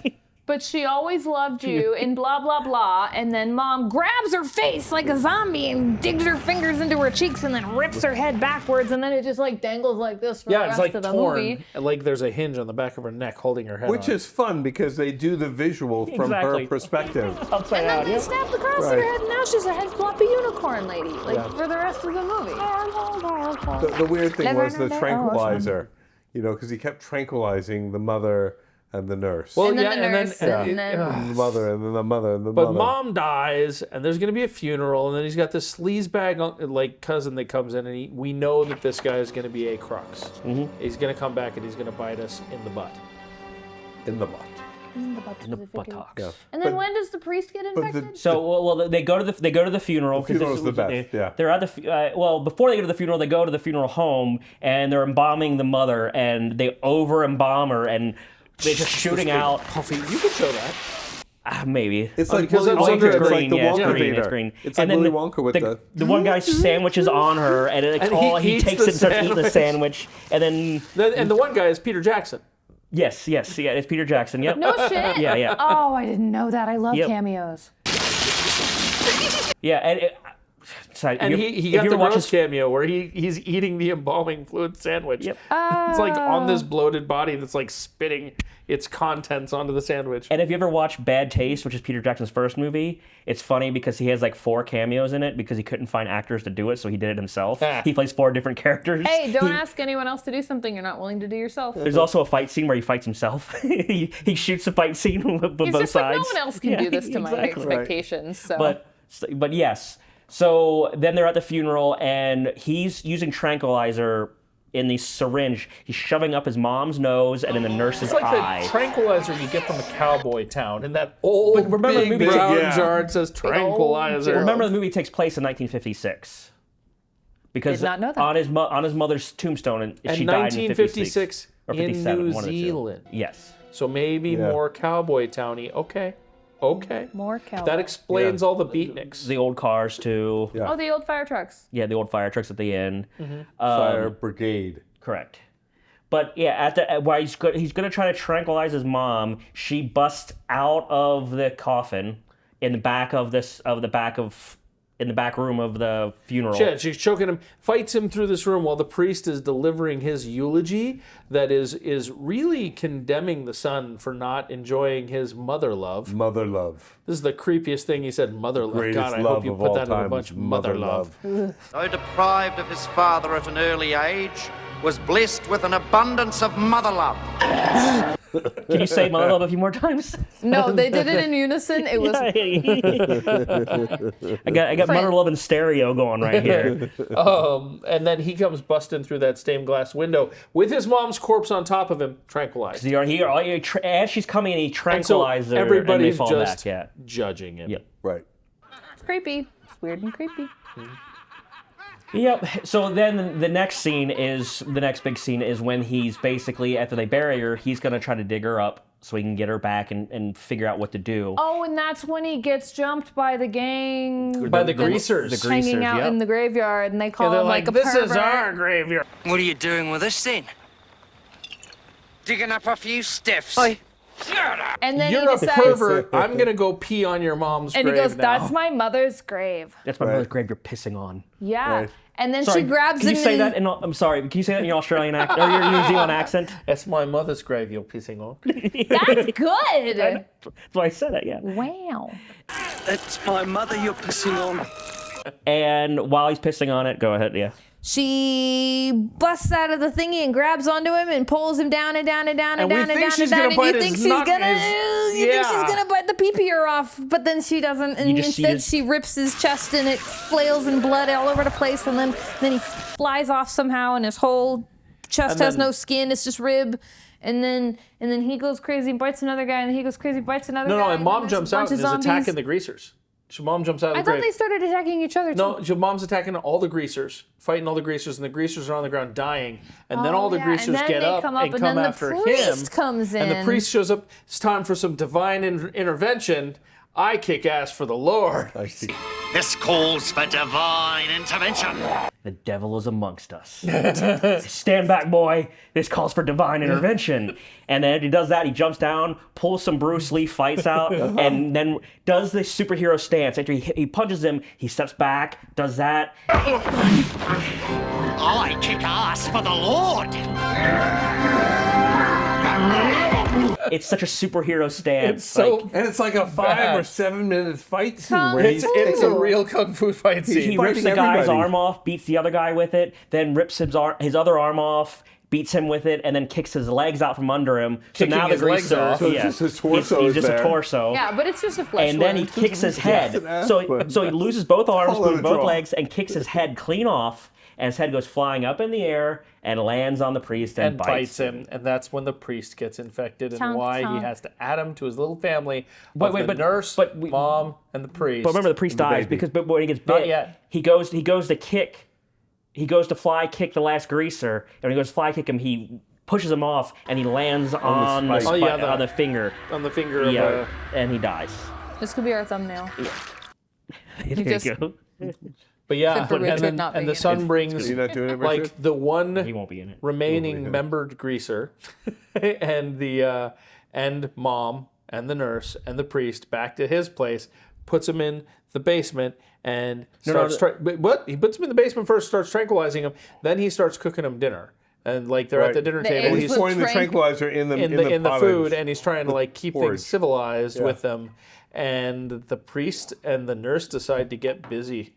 but she always loved you, and blah, blah, blah. And then mom grabs her face like a zombie and digs her fingers into her cheeks and then rips her head backwards. And then it just like dangles like this for the Yeah, it's rest like of the torn. movie. Like there's a hinge on the back of her neck holding her head Which on. is fun because they do the visual from Exactly. her perspective. Upside And then down. they Yeah. snapped across Right. her head, and now she's a head floppy unicorn lady, like Yeah. for the rest of the movie. The weird thing was the tranquilizer, because he kept tranquilizing the mother and the nurse. Well, And then yeah, the nurse, and then- And the mother, and then the mother, and the But mother. mom dies, and there's going to be a funeral, and then he's got this sleazebag cousin that comes in, and we know that this guy is going to be a crux. Mm-hmm. He's going to come back, and he's going to bite us in the butt. In the butt. In the butt In the specifically. buttocks. Yeah. And then But- when does the priest get infected? So well, they go to the funeral. 'cause this funeral's the best, yeah. They're at the before they go to the funeral, they go to the funeral home and they're embalming the mother, and they over embalm her, and they're just shooting out. Puffy, you could show that. Maybe. It's like because Willy it's Wonka. under- It's green, like the yeah, Wonka green, it's Vader. green. It's And like then Willy Wonka with the one guy's sandwiches on her, and it's And all he he eats takes the it and starts eating the sandwich. sandwich, and then And the one guy is Peter Jackson. yes, it's Peter Jackson. Yep. No shit. Yeah. Oh, I didn't know that. I love Yep. cameos. Yeah, and sorry, And if he you got ever the watch roast cameo where he's eating the embalming fluid sandwich. Yep. It's like on this bloated body that's like spitting its contents onto the sandwich. And if you ever watch Bad Taste, which is Peter Jackson's first movie, it's funny because he has like 4 cameos in it because he couldn't find actors to do it, so he did it himself. He plays 4 different characters. Hey, don't ask anyone else to do something you're not willing to do yourself. There's also a fight scene where he fights himself. he shoots a fight scene with He's both just sides. like, no one else can do this to my exactly. expectations. So. But yes. So then they're at the funeral, and he's using tranquilizer in the syringe. He's shoving up his mom's nose and in the nurse's It's like eye. the tranquilizer you get from a cowboy town in that old remember the big movie- brown Yeah. jar. It says tranquilizer. Remember, the movie takes place in 1956. Because Did not know that. on his mother's tombstone, and she died in 1956 or in 57, New one of the two. Zealand. Yes. So maybe more cowboy towny. Okay. More cowboy. That explains all the beatniks. The old cars too. Oh, the old fire trucks. Yeah, the old fire trucks at the end. Fire brigade. Correct. But yeah, while he's going to try to tranquilize his mom, she busts out of the coffin in the back in the back room of the funeral. Shit, she's choking him, fights him through this room while the priest is delivering his eulogy that is really condemning the son for not enjoying his mother love. Mother love. This is the creepiest thing he said, mother love. Greatest God, I love hope you of put all that in a time bunch. is Mother mother love. Though deprived of his father at an early age, was blessed with an abundance of mother love. Can you say mother love a few more times? No, they did it in unison. It was. I got mother love in stereo going right here. And then he comes busting through that stained glass window with his mom's corpse on top of him, tranquilized. As she's coming, he tranquilizes her, everybody's and they fall just back. judging him. Yep. Right. It's creepy. It's weird and creepy. Yep. So then the next big scene is when he's basically, after they bury her, he's gonna try to dig her up so he can get her back and figure out what to do. Oh, and that's when he gets jumped by the gang. By the greasers. Hanging out in the graveyard, and they call him like a this pervert. is our graveyard. What are you doing with us then? Digging up a few stiffs. And then You're he a decides, pervert. I'm gonna go pee on your mom's and he grave goes, now. "That's my mother's grave." That's my mother's grave you're pissing on. Yeah. Right. And then Sorry, she grabs can him. you say and- that I'm sorry. Can you say that in your Australian accent or your New Zealand accent? That's my mother's grave you're pissing on. That's good. That's why I said it. Yeah. Wow. That's my mother you're pissing on. And while he's pissing on it, go ahead. Yeah. She busts out of the thingy and grabs onto him and pulls him down and down and down and And we down and think down she's and down. gonna And you bite think his she's nut- gonna, his- you think yeah. she's gonna bite the pee-pee off, but then she doesn't. And instead she rips his chest and it flails and blood all over the place. And then he flies off somehow and his whole chest And has then- no skin. It's just rib. And then he goes crazy and bites another guy, and he goes crazy, bites another guy. No, and mom there's jumps a out bunch and of is zombies. attacking the greasers. So mom jumps out of I the thought grave. they started attacking each other too. No, so mom's attacking all the greasers, fighting all the greasers, and the greasers are on the ground dying. And then Oh, all the yeah, greasers and then get they up come and up, and come then the after him. priest comes And the in. priest shows up. It's time for some divine intervention. I kick ass for the Lord. I see. This calls for divine intervention. The devil is amongst us. Stand back, boy. This calls for divine intervention. And then he does that. He jumps down, pulls some Bruce Lee fights out, and then does the superhero stance. After he punches him, he steps back, does that. I kick ass for the Lord. It's such a superhero stance. It's so like, And it's like a 5 or 7 minute fight scene where It's a real kung fu fight scene. he rips the fighting guy's everybody. arm off, beats the other guy with it, then rips his other arm off, beats him with it, and then kicks his legs out from under him. So Kicking now the his legs greaser, off. So it's just his torso he's is just there. a torso. Yeah, but it's just a flesh And then he wound. kicks his head. an So ass he loses both arms, Call it a loses both draw. legs, and kicks his head clean off. And his head goes flying up in the air and lands on the priest and bites him. And that's when the priest gets infected and Chomp, why chomp. he has to add him to his little family Wait, of wait, the but- nurse, but mom, and the priest. But remember, the priest dies baby. because when he gets Not bit, yet. he goes to kick. He goes to fly kick the last greaser, and when he goes to fly kick him, he pushes him off, and he lands on the finger. On the finger of Yeah, and he dies. This could be our thumbnail. There you go. But yeah, Except for Richard and not then being the in son it. brings You're not doing it, like Richard? the one He won't be in it. remaining membered greaser, and the and mom and the nurse and the priest back to his place, puts him in the basement and starts. What he puts him in the basement first, starts tranquilizing him. Then he starts cooking him dinner. And like they're at the dinner table, he's pouring the tranquilizer in the the food, and he's trying to like keep things civilized with them. And the priest and the nurse decide to get busy.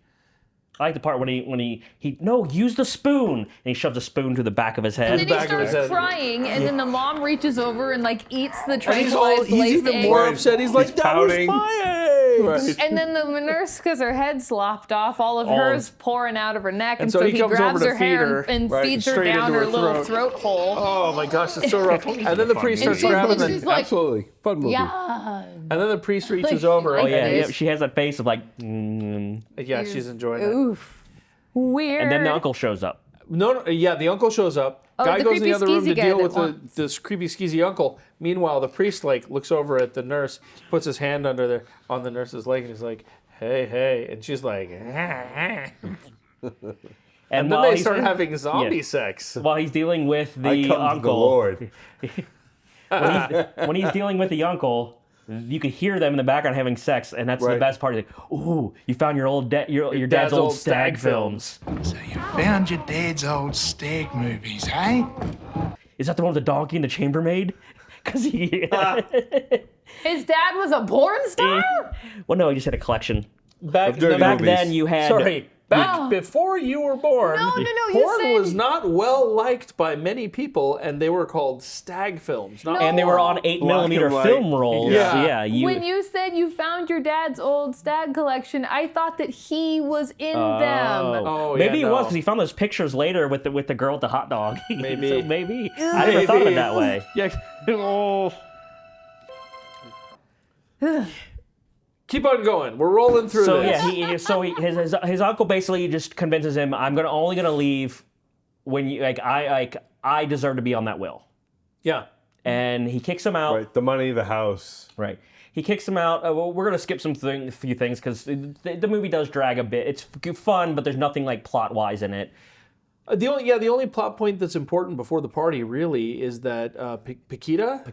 I like the part when he use the spoon, and he shoves a spoon to the back of his head. And then he starts crying, and then the mom reaches over and like eats the And tranquilized he's laced even egg. more upset. He's like, "That was my eggs!" And then the nurse, because her head slopped off, all of hers pouring out of her neck, and so he comes grabs over to her feed hair her, and right, feeds her straight down into her her little throat. throat hole. Oh my gosh, it's so rough. And then the priest starts grabbing and she's like, absolutely fun movie. Yeah. And then the priest reaches Like- over. Oh like yeah, this. yeah, she has that face of like. Yeah, she's enjoying it. Oof. Weird. And then the uncle shows up. No, yeah, the uncle shows up. Oh, Guy the goes in the creepy other room to skeezy guy deal that with this creepy skeezy uncle. Meanwhile, the priest like looks over at the nurse, puts his hand on the nurse's leg, and he's like, "Hey, hey," and she's like, and then while they he's start in- having zombie yeah. sex. While he's dealing with I the come to the uncle. Lord. when he's dealing with the uncle, you could hear them in the background having sex, and that's the Right. best part. He's like, "Ooh, you found your dad's old stag films." So you found your dad's old stag movies, eh? Is that the one with the donkey and the chambermaid? Because he. His dad was a porn star? Well, no, he just had a collection. Back Back then, you had. Sorry. Back before you were born, No, you porn said- was not well liked by many people, and they were called stag films. Not And they were on 8mm white. film rolls. Yeah. Yeah, When you said you found your dad's old stag collection, I thought that he was in them. Oh, maybe yeah, it was no. because he found those pictures later with the girl with the hot dog. Maybe. So maybe. I never thought of it that way. Yeah. Oh. Keep on going. We're rolling through So this. yeah, his uncle basically just convinces him, "I'm only gonna leave when you I deserve to be on that will." Yeah. And he kicks him out. Right, the money, the house. Right. He kicks him out. Well, we're gonna skip a few things because the movie does drag a bit. It's fun, but there's nothing like plot wise in it. The only plot point that's important before the party really is that Paquita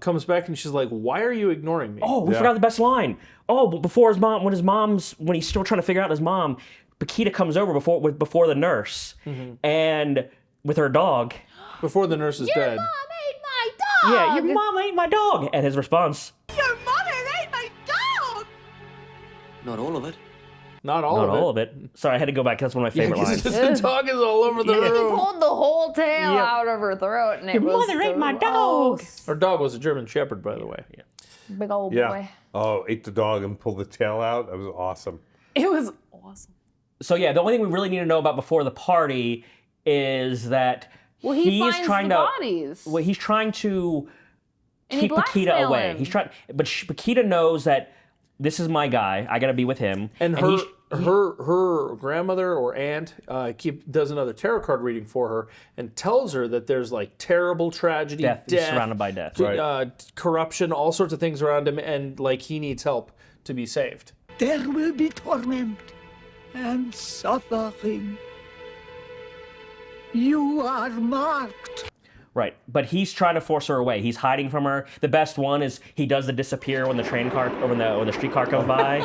comes back and she's like, "Why are you ignoring me?" Oh, we forgot the best line. Oh, but before when he's still trying to figure out his mom, Paquita comes over before the nurse, and with her dog. Before the nurse is dead. Mom ate my dog! Yeah, your mom ate my dog. And his response, Your mother ate my dog! Not all of it. Not all not of it. all of it. Sorry, I had to go back. That's one of my favorite lines. The dog is all over the And he room. pulled the whole tail out of her throat, and it Your was mother ate my gross. dog. Her dog was a German Shepherd, by the way. Yeah. Big old Yeah. boy. Oh, ate the dog and pulled the tail out. That was awesome. It was awesome. So yeah, the only thing we really need to know about before the party is that Well, he he's finds trying the to. bodies. Well, he's trying to And he keep Paquita blackmail away. him. He's trying, but Paquita knows that this is my guy. I gotta be with him. And her grandmother or aunt does another tarot card reading for her and tells her that there's like terrible tragedy, Death. He's surrounded by death. corruption, all sorts of things around him, and like he needs help to be saved. There will be torment and suffering. You are marked. Right, but he's trying to force her away. He's hiding from her. The best one is he does the disappear when the train car or when the streetcar comes by,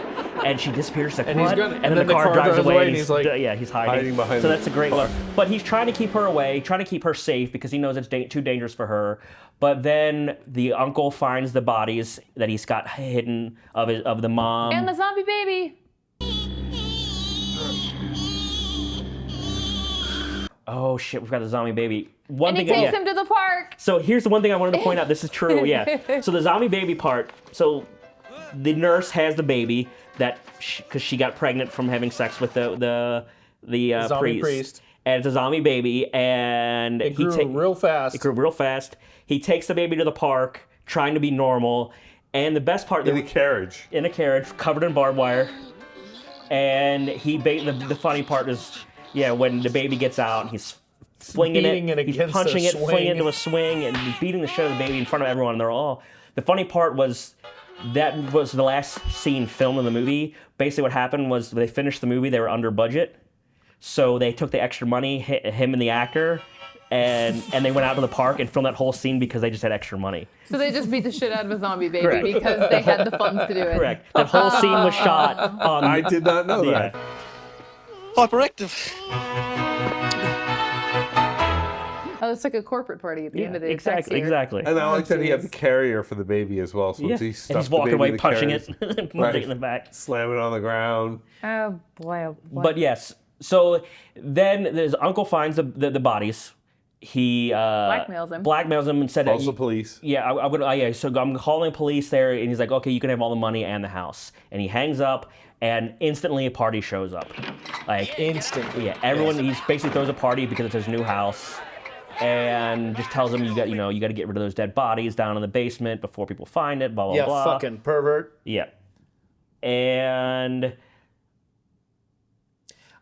and she disappears. She's like, And he's what? gonna- and then the car drives away, and he's like he's hiding. hiding behind So the that's a great one. But he's trying to keep her away, trying to keep her safe because he knows it's too dangerous for her. But then the uncle finds the bodies that he's got hidden of the mom. And the zombie baby. Oh shit, we've got the zombie baby. And he takes him to the park. So here's the one thing I wanted to point out. This is true, yeah. So the zombie baby part. So the nurse has the baby because she got pregnant from having sex with the zombie priest. And it's a zombie baby, and It grew real fast. It grew real fast. He takes the baby to the park, trying to be normal, and the best part In a carriage. in a carriage covered in barbed wire, and the funny part is, yeah, when the baby gets out, he's flinging beating it he's against punching a it, flinging it swing. into a swing, and he's beating the shit out of the baby in front of everyone. And they're all. The funny part was that was the last scene filmed in the movie. Basically, what happened was they finished the movie. They were under budget, so they took the extra money, him and the actor. And they went out to the park and filmed that whole scene because they just had extra money. So they just beat the shit out of a zombie baby Correct. because they had the funds to do it. Correct. That whole scene was shot on. I did not know that. Hyperactive. Oh, it's like a corporate party at the end of the exactly. And I like that he had the carrier for the baby as well. So Yeah. once he And stuffed he's walking the baby away, in the punching carriers, it, punching it in the back. Slam it on the ground. Oh boy, oh boy. But yes, so then his uncle finds the bodies. He blackmails him and said Calls the police. Yeah, so I'm calling police there, and he's like, okay, you can have all the money and the house. And he hangs up, and instantly a party shows up. Like instantly. Yeah, everyone. He basically throws a party because it's his new house, and just tells him you got to get rid of those dead bodies down in the basement before people find it. Blah blah Yeah, blah. fucking pervert. Yeah, and.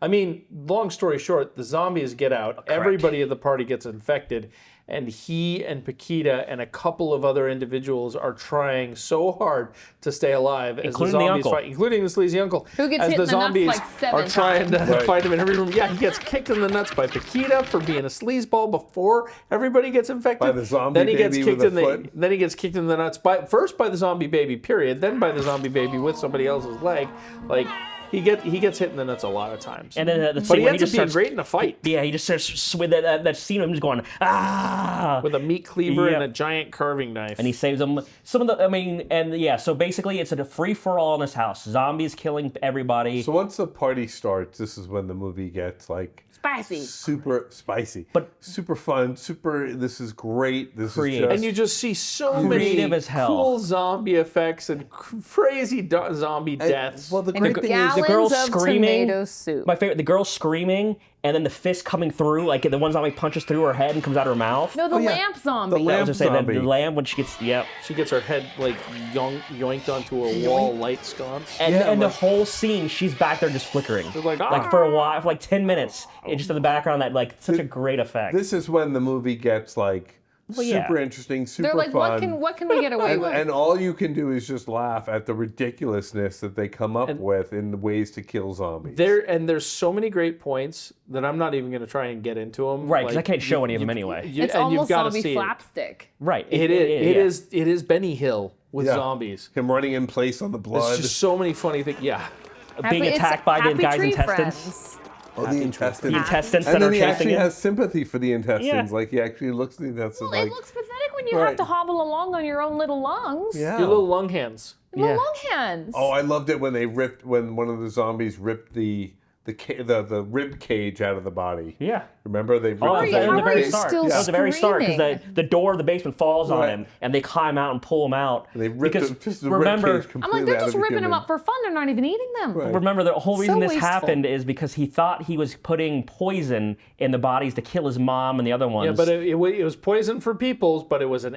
I mean, long story short, the zombies get out. Everybody at the party gets infected, and he and Paquita and a couple of other individuals are trying so hard to stay alive as Including the the zombies uncle. fight, including the sleazy uncle. Who gets as hit the in the nuts zombies like 7 are trying to times. fight him in every room. Yeah, he gets kicked in the nuts by Paquita for being a sleazeball before everybody gets infected. By the zombie then he gets baby kicked with in a the foot. then he gets kicked in the nuts first by the zombie baby, period, then by the zombie baby with somebody else's leg. Like he gets hit in the nuts a lot of times. And then the but scene he where ends up being great in a fight. Yeah, he just starts with that scene of him just going with a meat cleaver Yep. and a giant carving knife. And he saves them. So basically it's a free for all in this house. Zombies killing everybody. So once the party starts, this is when the movie gets like spicy, super spicy, but super fun. This is great. This Creative. is And you just see so Creative many as hell. cool zombie effects and crazy zombie deaths. Well, the And the girl Gallons of screaming. tomato soup. My favorite, the girl screaming, and then the fist coming through, like the one zombie punches through her head and comes out her mouth. No, the lamp zombie. I was gonna say that the lamp when she gets She gets her head like yoinked onto a wall light sconce. And the whole scene, she's back there just flickering. Like, for a while, for like 10 minutes, and just in the background, that like such a great effect. This is when the movie gets like Well, yeah. super interesting, super They're like, fun. what can we get away with? And all you can do is just laugh at the ridiculousness that they come up with in the ways to kill zombies. There's so many great points that I'm not even going to try and get into them. Right, 'cause I can't show any of them anyway. It's almost zombie slapstick. Right. It is Benny Hill with zombies. Him running in place on the blood. There's just so many funny things. Yeah. Being attacked by the Happy guy's Tree intestines. Friends. Oh, the intestines. The intestines and that then are he chasing actually him. has sympathy for the intestines. Yeah. Like he actually looks at the intestines Well, like, it looks pathetic when you have to hobble along on your own little lungs. yeah. Your little lung hands. Your little lung hands. Oh, I loved it when one of the zombies ripped the rib cage out of the body. Yeah. Remember they ripped Oh, the that was the very cage? start. That was the very start because the door of the basement falls on Right. him and they climb out and pull him out. And they ripped because the remember, rib cage I'm like, completely they're out just of the ripping them human. up for fun. They're not even eating them. remember the whole reason So this wasteful. happened is because he thought he was putting poison in the bodies to kill his mom and the other ones. Yeah, but it was poison for peoples, but it was an.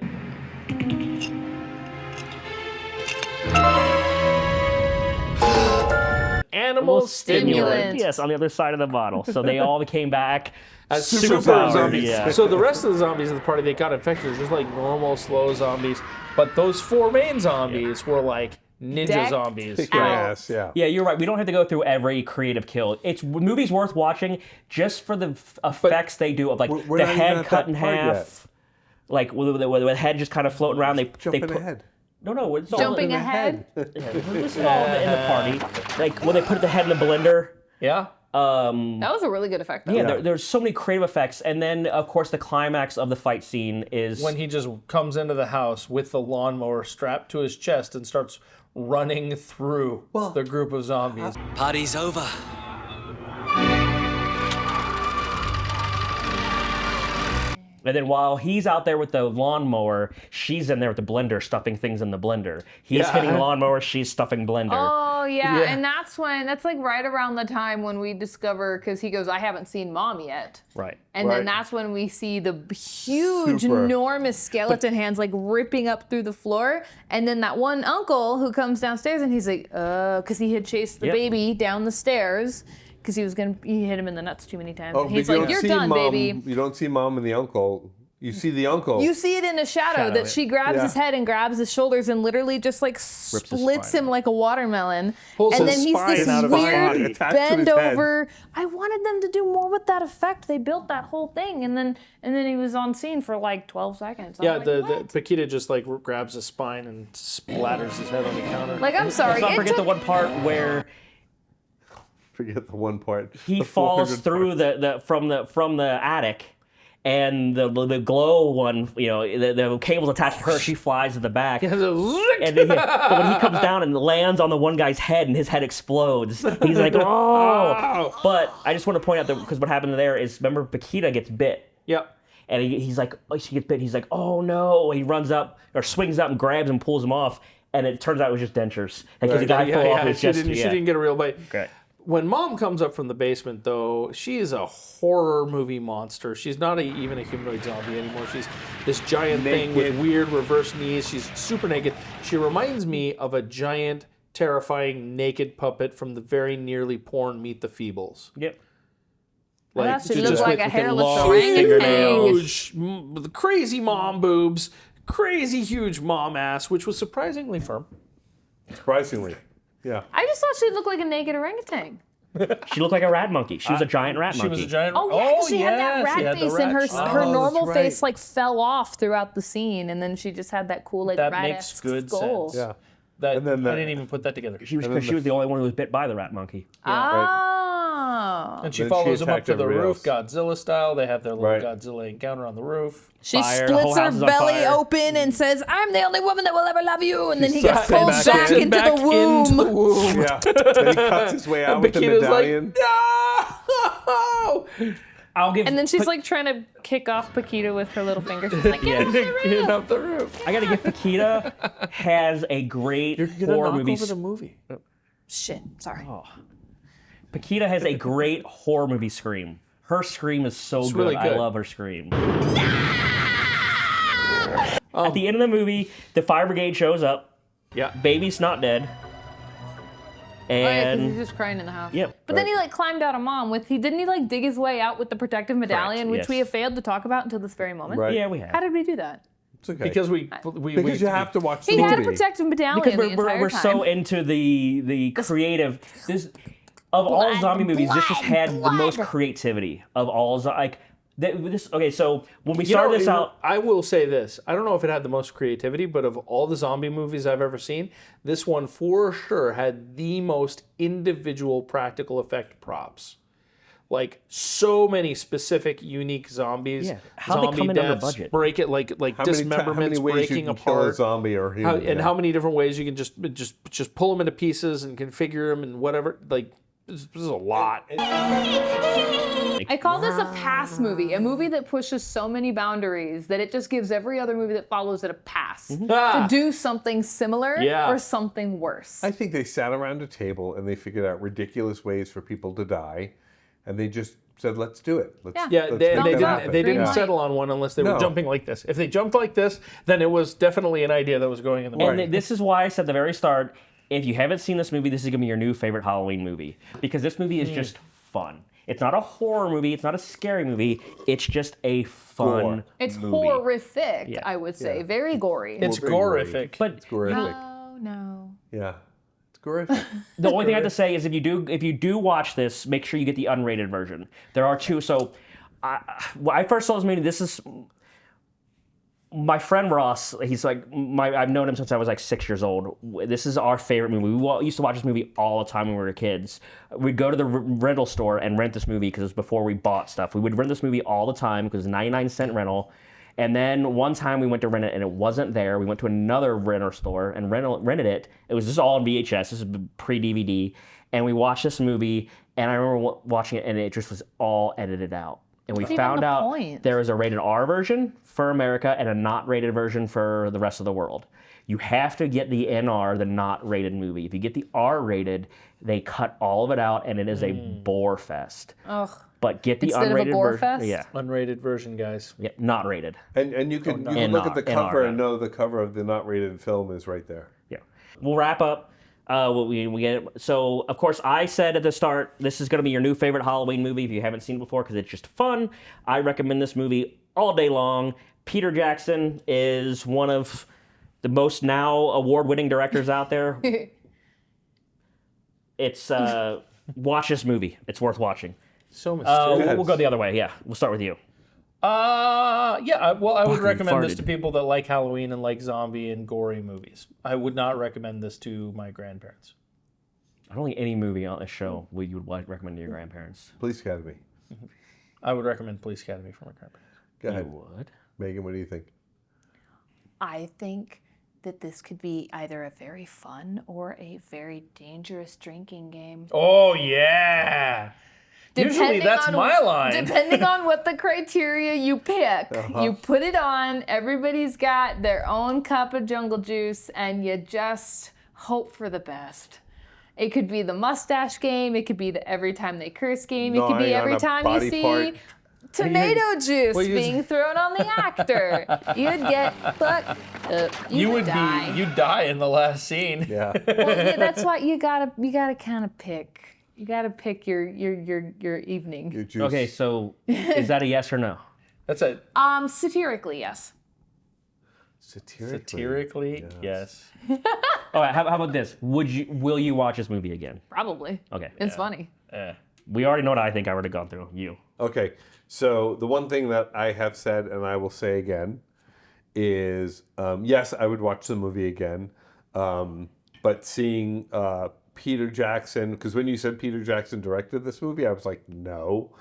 Animal stimulant. Yes, on the other side of the bottle. So they all came back As super super powered. zombies. Yeah. So the rest of the zombies in the party, they got infected. They're just like normal, slow zombies. But those four main zombies were like ninja Decked zombies. Kick your ass, yeah. Yeah, you're right. We don't have to go through every creative kill. It's movie's worth watching just for the effects they do of like we're the not even head at cut that in part half, yet. like with the head just kind of floating around. They Jumping put, ahead. No, it's all Jumping ahead. This is all in the party. Like when they put the head in the blender. Yeah. That was a really good effect, though. Yeah, there's so many creative effects, and then of course the climax of the fight scene is When he just comes into the house with the lawnmower strapped to his chest and starts running through the group of zombies. Party's over. And then while he's out there with the lawnmower, she's in there with the blender, stuffing things in the blender. He's Yeah. hitting lawnmower, she's stuffing blender. Oh yeah. Yeah. And that's like right around the time when we discover, because he goes, I haven't seen mom yet. Right. And Right. then that's when we see the huge, Super. enormous skeleton hands like ripping up through the floor. And then that one uncle who comes downstairs and he's like, because he had chased the Yep. baby down the stairs, because he hit him in the nuts too many times. Oh, And he's but you like, don't "You're see done, Mom, baby." You don't see Mom and the uncle. You see the uncle. You see it in a shadow that she grabs his head and grabs his shoulders and literally just like splits him like a watermelon. Pulls and his then he's spine this out of his body. weird Attached to his bend head. over. I wanted them to do more with that effect. They built that whole thing, and then he was on scene for like 12 seconds. I'm Yeah, like, the Paquita just like grabs his spine and splatters his head on the counter. Like, I'm sorry. Let's not forget the one part where Forget the one part. he The falls 400 through the from the attic, and the glow one, the cable's attached to her. She flies to the back, but when he comes down and lands on the one guy's head, and his head explodes, he's like, "Oh!" But I just want to point out that because what happened there is, remember, Paquita gets bit. Yep. And he's like, oh, she gets bit. He's like, "Oh no!" He runs up or swings up and grabs and pulls him off. And it turns out it was just dentures. Because the guy fell off. It was she didn't get a real bite. Okay. When Mom comes up from the basement, though, she is a horror movie monster. She's not even a humanoid zombie anymore. She's this giant thing with weird reverse knees. She's super naked. She reminds me of a giant, terrifying, naked puppet from the very nearly porn Meet the Feebles. Yep. Like, she she looks like a hairless orangutan. orangutan. Huge, with crazy mom boobs, crazy huge mom ass, which was surprisingly firm. Surprisingly. Yeah. I just thought she looked like a naked orangutan. She looked like a rat monkey. She was a giant rat monkey. She was a giant. Oh yeah, 'cause she had that rat face, and her Oh, normal that's right. face like fell off throughout the scene, and then she just had that cool like That rat makes good skull. sense. Yeah. That, And then I didn't even put that together. She was the only one who was bit by the rat monkey. Ah. And she Then follows she him up attacked to the everybody roof, Godzilla style. They have their little Right. Godzilla encounter on the roof. She Fire, the whole splits her house is on belly fire. open and says, "I'm the only woman that will ever love you," and then he sucks gets him pulled back back in. into the womb. Into the womb. Yeah. Then he cuts his way out with the Paquita's like, medallion. no! I'll give. And then she's like trying to kick off Paquita with her little finger. She's like, "Get off the roof." Get up the roof. I gotta give Paquita has a great You're gonna horror knock movie. over the movie. Shit, sorry. Paquita has a great horror movie scream. Her scream is so It's good. really good. I love her scream. At the end of the movie, the fire brigade shows up. Yeah. Baby's not dead. Oh yeah, because And he's just crying in the house. Yep. But then he like climbed out of Mom with didn't he like dig his way out with the protective medallion, which yes. we have failed to talk about until this very moment. Right. yeah, we have. How did we do that? It's okay. Because because you have to watch the He movie. had a protective medallion Because the entire we're time. so into the creative. This of all zombie movies, this just had the most creativity of all. Like this. Okay, so when we started this out, I will say this. I don't know if it had the most creativity, but of all the zombie movies I've ever seen, this one for sure had the most individual practical effect props. Like so many specific, unique zombies. Yeah. How'd they zombie come in under deaths, budget? break it like How many dismemberments, ways breaking you can kill a apart. zombie or human? And how many different ways you can just pull them into pieces and configure them and whatever. Like this is a lot. I call this a pass movie, a movie that pushes so many boundaries that it just gives every other movie that follows it a pass to do something similar Yeah. or something worse. I think they sat around a table and they figured out ridiculous ways for people to die, and they just said, "Let's do it." Let's, Yeah. Yeah, let's they make that didn't, happen." they didn't Yeah. settle on one unless they were No. jumping like this. If they jumped like this, then it was definitely an idea that was going in the and mind. this is why I said at the very start, if you haven't seen this movie, this is gonna be your new favorite Halloween movie because this movie is just fun. It's not a horror movie. It's not a scary movie. It's just a fun It's movie. horrific, Yeah. I would say. Very gory. It's gorific. But It's horrific. Oh no. Yeah. It's horrific. the only thing I have to say is if you do watch this, make sure you get the unrated version. There are two. So when I first saw this movie, this is my friend Ross. He's like I've known him since I was like 6 years old. This is our favorite movie. We used to watch this movie all the time when we were kids. We'd go to the rental store and rent this movie because it was before we bought stuff. We would rent this movie all the time because it was 99-cent rental. And then one time we went to rent it and it wasn't there. We went to another rental store and rented it. It was just all on VHS. This is pre-DVD. And we watched this movie and I remember watching it and it just was all edited out. And we What's even found the out point? there is a rated R version for America and a not rated version for the rest of the world. You have to get the NR, the not rated movie. If you get the R rated, they cut all of it out and it is a bore fest. Ugh. But get the Instead of a unrated gore version. fest? Yeah. Unrated version, guys. Yeah, not rated. And you can look at the cover and know the cover of the not rated film is right there. Yeah. We'll wrap up. We get so of course I said at the start this is going to be your new favorite Halloween movie if you haven't seen it before because it's just fun. I recommend this movie all day long. Peter Jackson is one of the most now award-winning directors out there. It's watch this movie. It's worth watching. So mysterious. We'll go the other way. Yeah, we'll start with you. Well, I would Fucking recommend this farted. to people that like Halloween and like zombie and gory movies. I would not recommend this to my grandparents. I don't think any movie on this show you would recommend to your grandparents. Police Academy. I would recommend Police Academy for my grandparents. Go ahead. You would? Megan, what do you think? I think that this could be either a very fun or a very dangerous drinking game. Oh, yeah. Usually that's my line. Depending on what the criteria you pick, you put it on, everybody's got their own cup of jungle juice, and you just hope for the best. It could be the mustache game, it could be the every time they curse game, it could be every time you see tomato juice being thrown on the actor. You'd get fucked up. You'd die. You'd die in the last scene. Yeah. Well, yeah, that's why you gotta kind of pick. You gotta pick your evening. Your juice. Okay, so is that a yes or no? That's it. Satirically, yes. Satirically, yes. All right, how about this? Will you watch this movie again? Probably. Okay. It's funny. We already know what I think I would have gone through. You. Okay, so the one thing that I have said, and I will say again, is yes, I would watch the movie again, but seeing Peter Jackson, because when you said Peter Jackson directed this movie, I was like, no.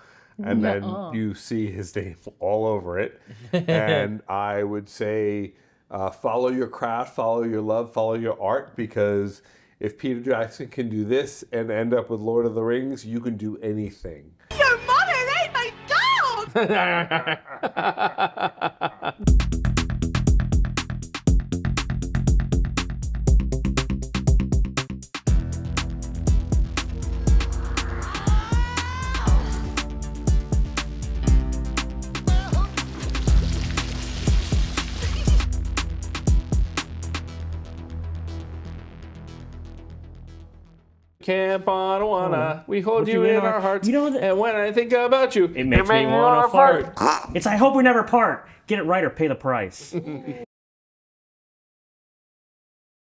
And then you see his name all over it. And I would say follow your craft, follow your love, follow your art, because if Peter Jackson can do this and end up with Lord of the Rings, you can do anything. Your mother ate my dog! Camp on Awana, we hold Put you in our hearts. And when I think about you, It makes me want to fart. It's I hope we never part. Get it right or pay the price.